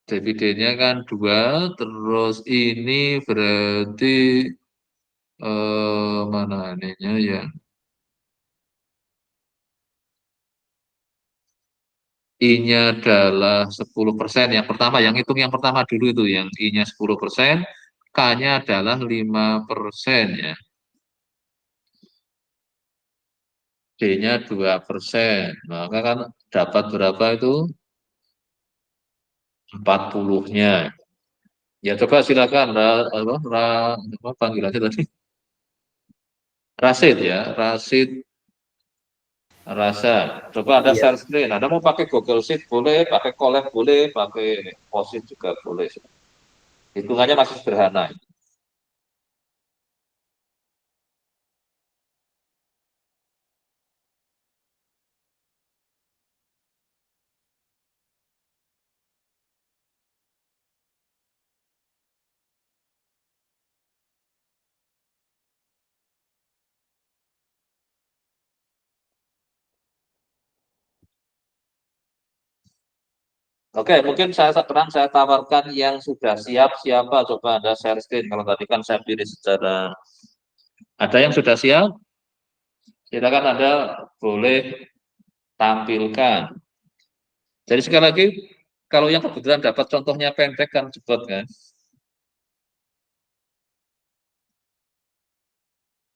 Dividennya kan 2, terus ini berarti mana ininya ya? I-nya adalah 10%. Yang pertama, yang hitung yang pertama dulu itu, yang I-nya 10%, K-nya adalah 5% ya. D-nya 2%. Maka kan dapat berapa itu? 40-nya. Ya coba silakan, apa panggilannya tadi? Rasid ya, Rasid Rasa. Coba Anda Iya. share screen. Anda mau pakai Google Sheet boleh, pakai Colab boleh, pakai Posit juga boleh. Hitungannya masih sederhana. Oke, mungkin saya tawarkan yang sudah siap siapa? Coba Anda share screen. Kalau tadi kan saya pilih secara ada yang sudah siap, silakan Anda boleh tampilkan. Jadi sekali lagi, kalau yang kebetulan dapat contohnya pendek kan cepat kan.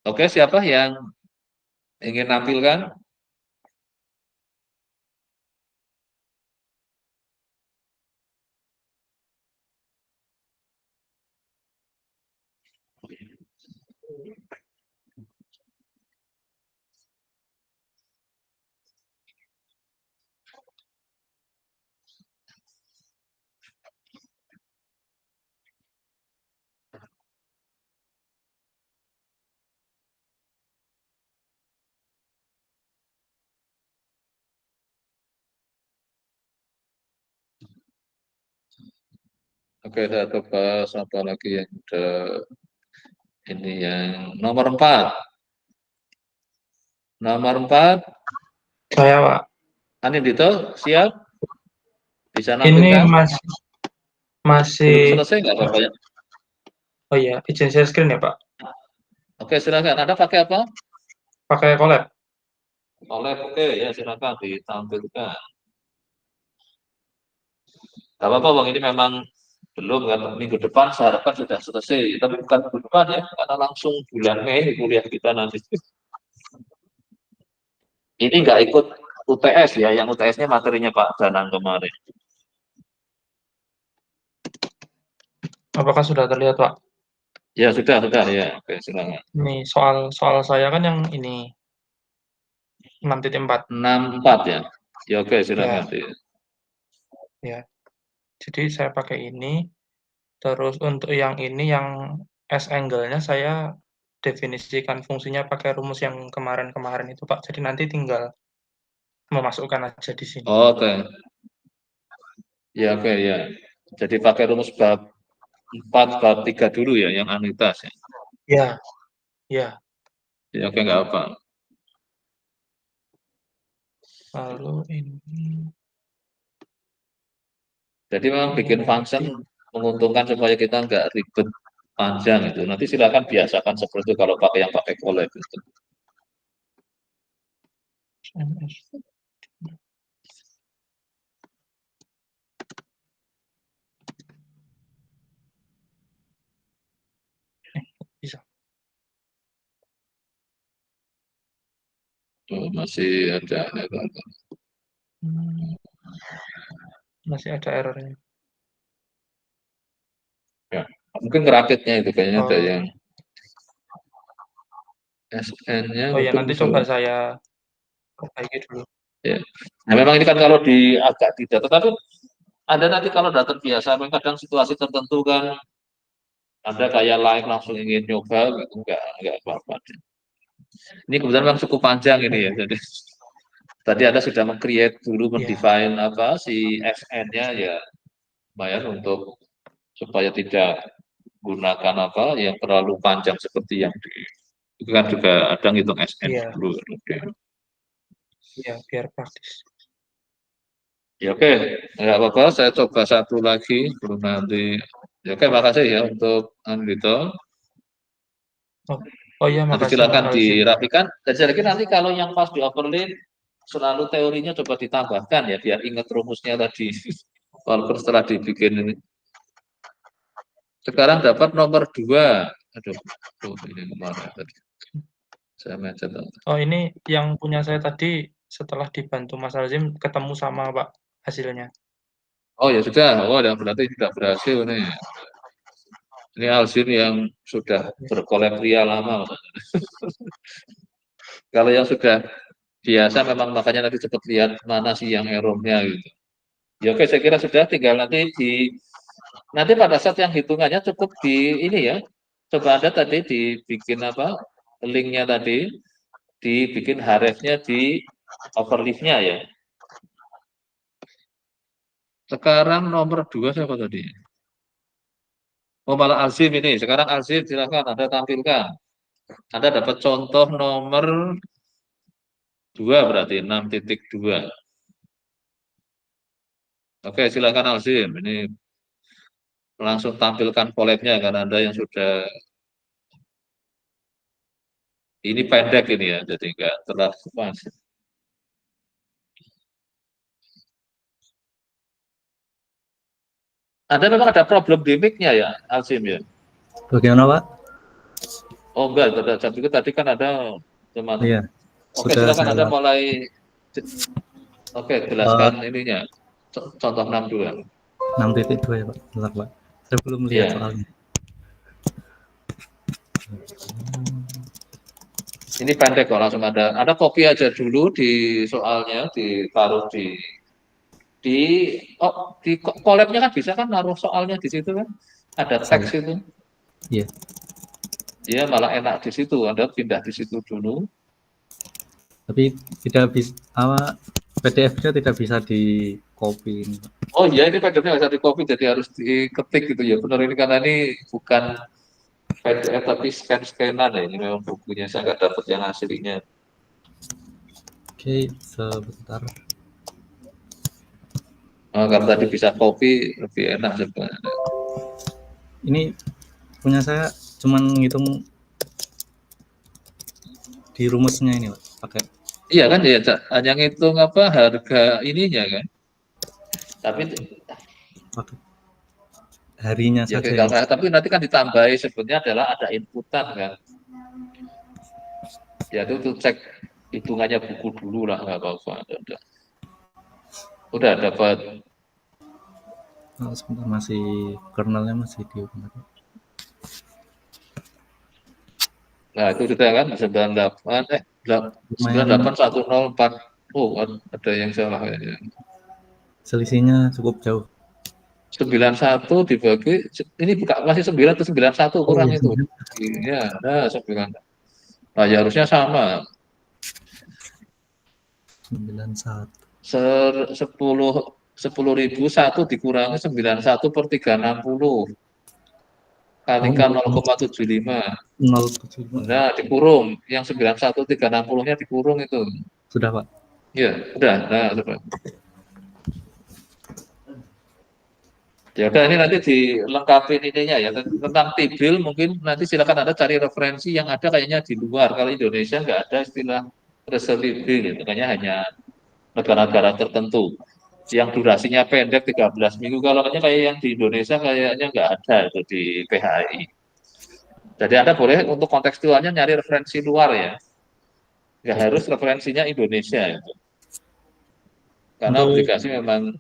Oke, siapa yang ingin nampilkan? Oke, saya coba satu lagi yang udah ini yang nomor 4. Nomor 4, Saya, Pak. Anindito, siap? Bisa Ini nampilkan? masih, Belum selesai nggak Bapak ya? oh iya, izin share screen ya, Pak. Oke, silakan. Anda pakai apa? Pakai collab. Oleh, oke ya, silakan ditampilkan. Gak apa-apa, Bang, ini memang belum kan, minggu depan saya harapkan sudah selesai. Tapi bukan minggu depan ya, karena langsung bulan Mei kuliah kita nanti. Ini nggak ikut UTS ya, yang UTS-nya materinya Pak Danang kemarin. Apakah sudah terlihat, Pak? Ya sudah ya. Oke, silakan. Ini soal saya kan yang ini 6.4. 64 ya. Ya oke, silakan. Ya, ya. Jadi saya pakai ini. Terus untuk yang ini yang S angle-nya saya definisikan fungsinya pakai rumus yang kemarin-kemarin itu, Pak. Jadi nanti tinggal memasukkan aja di sini. Oke. Ya oke ya. Jadi pakai rumus bab 4, bab 3 dulu ya, yang anuitas ya. Ya, ya. Ya oke, nggak apa. Lalu ini Jadi memang bikin nanti function menguntungkan supaya kita nggak ribet panjang itu. Nanti silakan biasakan seperti itu kalau pakai yang pakai collab itu. MS. Bisa. Oh, masih ada. Hmm, masih ada errornya. Ya. Mungkin kerakitnya itu kayaknya ada Oh, yang SN-nya oh ya mungkin nanti coba salah. saya perbaiki dulu. Ya. Nah, memang ini kan kalau di agak tidak, tetapi ada nanti kalau data biasa, memang kadang situasi tertentu kan ada kayak live langsung ingin nyoba, gitu, enggak apa-apa. Ini kebetulan memang cukup panjang ini ya, jadi tadi Anda sudah meng-create dulu, Ya, mendefine apa si SN-nya ya, lumayan untuk supaya tidak gunakan apa yang terlalu panjang seperti yang di itu kan juga ada ngitung SN iya, dulu. Oke. iya, biar praktis. Ya oke, nggak apa-apa. Saya coba satu lagi, belum nanti. Ya, oke, makasih ya untuk Andito. Oh, oh iya, Nanti makasih Mas silakan Alzim. dirapikan. Dan saya lagi nanti kalau yang pas di overlay selalu teorinya coba ditambahkan ya, biar ingat rumusnya tadi. Walaupun setelah dibikin ini. Sekarang dapat nomor 2. Aduh, ini kemana tadi? Saya mencet. Oh ini yang punya saya tadi setelah dibantu Mas Alzim ketemu sama Pak hasilnya. Oh ya sudah, oh ya berarti sudah berhasil nih. Ini Alzim yang sudah berkolab pria lama. Kalau yang sudah biasa memang makanya nanti cepat lihat mana sih yang errornya gitu. Ya oke, saya kira sudah, tinggal nanti nanti pada saat yang hitungannya cukup di ini ya. Coba Anda tadi dibikin apa? Linknya tadi dibikin href-nya di overleaf-nya ya. Sekarang nomor 2 siapa tadi? Oh malah Alzim ini. Sekarang Alzim silakan Anda tampilkan. Anda dapat contoh nomor 2 berarti 6.2. Oke, silakan Alzim. Ini langsung tampilkan polletnya kan Anda yang sudah ini pendek ini ya, jadi enggak terlalu pas. Memang ada problem di mic-nya ya, Alsim ya? Bagaimana Pak? Oh enggak, saya pikir tadi kan ada teman. Iya, Oke, sudah silakan Anda saya mulai. Oke, jelaskan ininya. Contoh 62. 6.2 ya Pak. Bentar Pak. Saya belum lihat Iya. soalnya. Ini pendek kok, langsung ada copy aja dulu di soalnya, ditaruh di collab-nya kan bisa kan naruh soalnya di situ kan. Ada teks itu. Iya. Iya, malah enak di situ. Anda pindah di situ dulu. Tapi tidak bisa PDF-nya tidak bisa di copy. Oh iya, ini PDF-nya nggak bisa di copy, jadi harus diketik gitu ya. Benar ini karena ini bukan PDF tapi scan-scanan ya. Ini memang bukunya saya nggak dapat yang aslinya. Oke, sebentar. Oh, kalau tadi bisa copy lebih enak sebenarnya. Ini punya saya cuman ngitung di rumusnya ini Pak, pakai. Iya kan ya, hanya ngitung apa harga ininya kan. Tapi pakai harinya ya, saja. tapi nanti kan ditambahi sebenarnya adalah ada inputan kan. Ya itu cek hitungannya buku dulu lah, nggak apa-apa. Udah dapat. Oh, sebentar, masih kernelnya masih diubah. Nah itu sudah kan 981004. Oh ada yang salah ya. Selisihnya cukup jauh. 91 dibagi ini masih 9 atau 91 kurang itu. Iya, nah 9. Nah, ya harusnya sama. 91. 10.001 dikurangi 91 per 360 kalikan 0,75. 0,75. Nah, dikurung yang 91 360-nya dikurung itu. Sudah Pak. Iya, udah. Nah, coba. Ya udah, ini nanti dilengkapi ininya ya tentang tibil. Mungkin nanti silakan Anda cari referensi yang ada kayaknya di luar. Kalau Indonesia nggak ada istilah reserve tibil, gitu. Kayaknya hanya negara-negara tertentu yang durasinya pendek 13 minggu. Kalau kayak yang di Indonesia kayaknya nggak ada itu di PHI. Jadi Anda boleh untuk kontekstualnya nyari referensi luar ya. Nggak harus referensinya Indonesia itu. Karena Untuk obligasi memang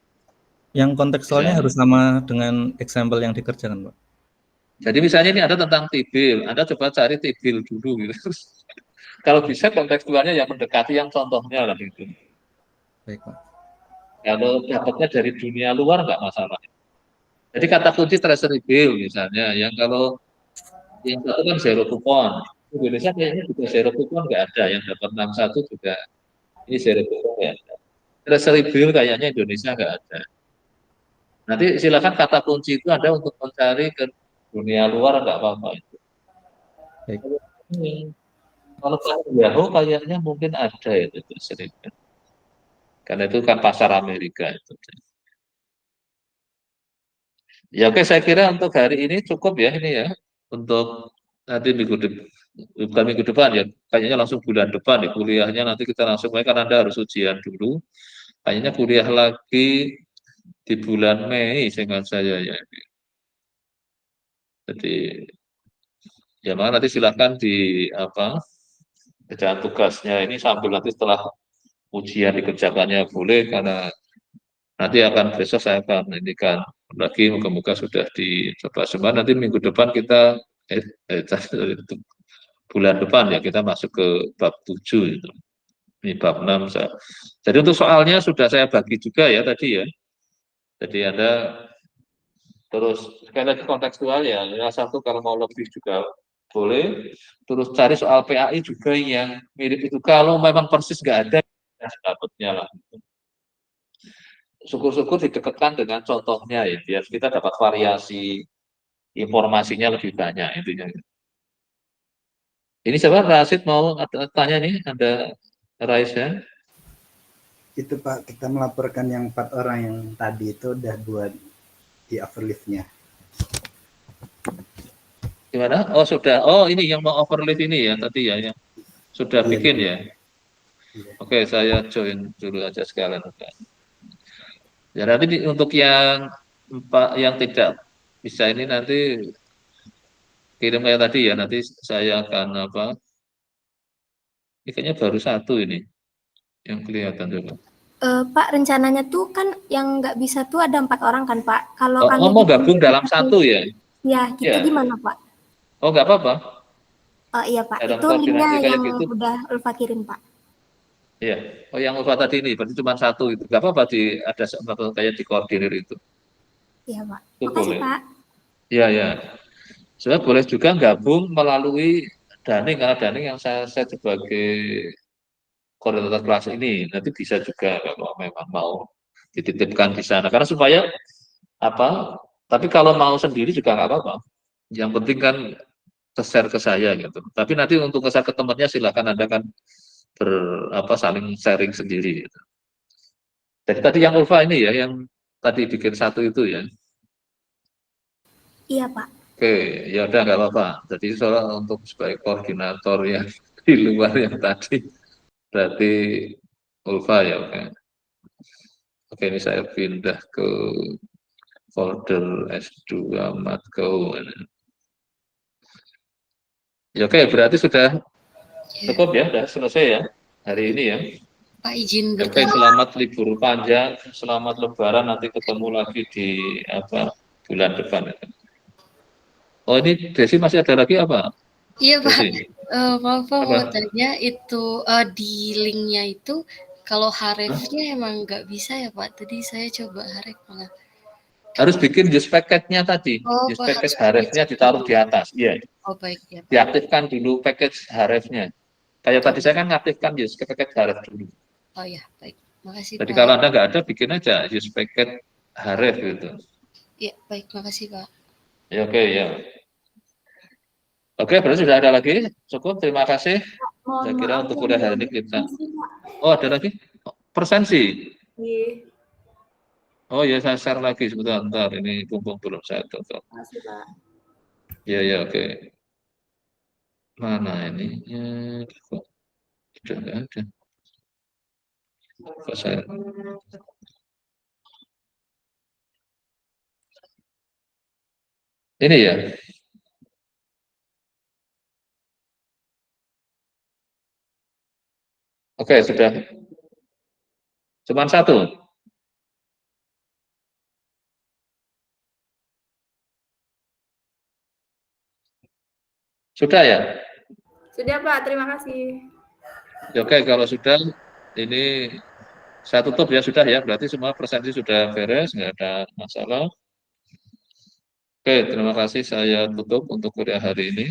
yang kontekstualnya harus sama dengan example yang dikerjakan Pak. Jadi misalnya ini ada tentang tibil, Anda coba cari tibil dulu gitu. Kalau bisa kontekstualnya yang mendekati yang contohnya lah gitu. Baik Pak. Kalau dapatnya dari dunia luar nggak masalah. Jadi kata kunci treasury bill misalnya, yang kalau yang satu kan zero coupon. Indonesia kayaknya juga zero coupon nggak ada, yang dapat 61 juga ini zero coupon ya. Treasury bill kayaknya Indonesia nggak ada. Nanti silakan kata kunci itu ada untuk mencari ke dunia luar nggak apa-apa itu. Baik. Kalau Yahoo kayaknya mungkin ada itu treasury bill. Karena itu kan pasar Amerika itu. Ya oke, saya kira untuk hari ini cukup ya ini ya. Untuk nanti bukan minggu depan ya, kayaknya langsung bulan depan ya kuliahnya nanti kita langsung mulai karena Anda harus ujian dulu. Kayaknya kuliah lagi di bulan Mei seingat saya ya. Jadi ya nanti silakan di apa kerjaan tugasnya ini sambil nanti setelah ujian dikerjakannya boleh karena nanti akan besok saya akan indikan lagi moga-moga sudah dicoba semua nanti minggu depan kita bulan depan ya kita masuk ke bab 7 itu. Ini bab 6 saya. Jadi untuk soalnya sudah saya bagi juga ya tadi ya. Jadi Anda terus sekali lagi kontekstual ya, yang satu kalau mau lebih juga boleh. Terus cari soal PAI juga yang mirip itu. Kalau memang persis nggak ada, ya dapatnya lah. Syukur-syukur didekatkan dengan contohnya ya, biar kita dapat variasi informasinya lebih banyak intinya. Ini siapa Rasid mau tanya nih, ada Raisa? Itu Pak, kita melaporkan yang 4 orang yang tadi itu udah buat di overlift-nya. Gimana? Oh sudah. Oh ini yang mau overlift ini ya tadi ya, yang sudah Iya, bikin betul. ya. Iya. Oke, saya join dulu aja sekalian. Ya nanti untuk yang yang tidak bisa ini nanti kirim kayak tadi ya, nanti saya akan apa, ini kayaknya baru satu ini yang kelihatan coba. Pak, rencananya tuh kan yang nggak bisa tuh ada 4 orang kan, Pak. Kalau Oh, kami mau gabung dalam satu ya? ya, gitu Ya. gimana, Pak? Oh, nggak apa-apa. Iya, Pak. Dalam Itu koordinasi linknya kayak yang gitu. udah Ulfa kirim, Pak. Iya. Oh, yang Ulfa tadi ini berarti cuma satu itu. Nggak apa-apa ada kayak dikoordinir itu. Iya, Pak. Itu Makasih, boleh. Pak. Iya, ya. Sebenarnya boleh juga gabung melalui Daning, karena Daning yang saya sebagai koordinator kelas ini nanti bisa juga kalau memang mau dititipkan di sana. Karena supaya apa? Tapi kalau mau sendiri juga nggak apa-apa. Yang penting kan share ke saya gitu. Tapi nanti untuk share ke temannya silakan Anda kan saling sharing sendiri. Gitu. Jadi tadi yang Ulfa ini ya, yang tadi bikin satu itu ya. Iya, Pak. Oke, ya udah nggak apa-apa. Jadi soal untuk sebagai koordinator yang di luar yang tadi, berarti Ulfa ya. Oke. Oke, ini saya pindah ke folder S2 Matko. Ya oke, berarti sudah Ya, cukup ya, sudah selesai ya hari ini ya. Pak izin Oke, bertanya. selamat libur panjang, selamat Lebaran. Nanti ketemu lagi di bulan depan. Oh ini Desi masih ada lagi apa? Iya, Pak. Desi, Maaf, Pak, mau apa? tanya itu di linknya itu kalau Href-nya emang nggak bisa ya, Pak? Tadi saya coba Href malah. Harus bikin use package-nya tadi. Oh, Use Pak, package harus Href-nya ditaruh di atas. Iya, Oh, baik ya, Pak. diaktifkan dulu package Href-nya. Kayak tadi saya kan ngaktifkan use package Href dulu. Oh ya, baik. Makasih, Jadi Pak. kalau Anda nggak ada, bikin aja use package Href gitu. Iya, baik. Makasih, Pak. Ya, oke ya. Oke, berarti sudah ada lagi? Cukup, terima kasih. Saya kira untuk kuliah hari ini kita. Oh, ada lagi? Persensi. Iya. Oh ya, saya share lagi sebentar. Ini mumpung belum saya tutup. Makasih, Pak. Ya, ya, oke. Mana ini? Ya, kok sudah nggak ada. Kok saya... Ini ya. Oke, sudah. Cuma satu. Sudah ya? Sudah, Pak. Terima kasih. Ya, oke, kalau sudah, ini saya tutup ya, sudah ya. Berarti semua presensi sudah beres, nggak ada masalah. Oke, terima kasih. Saya tutup untuk kuliah hari ini.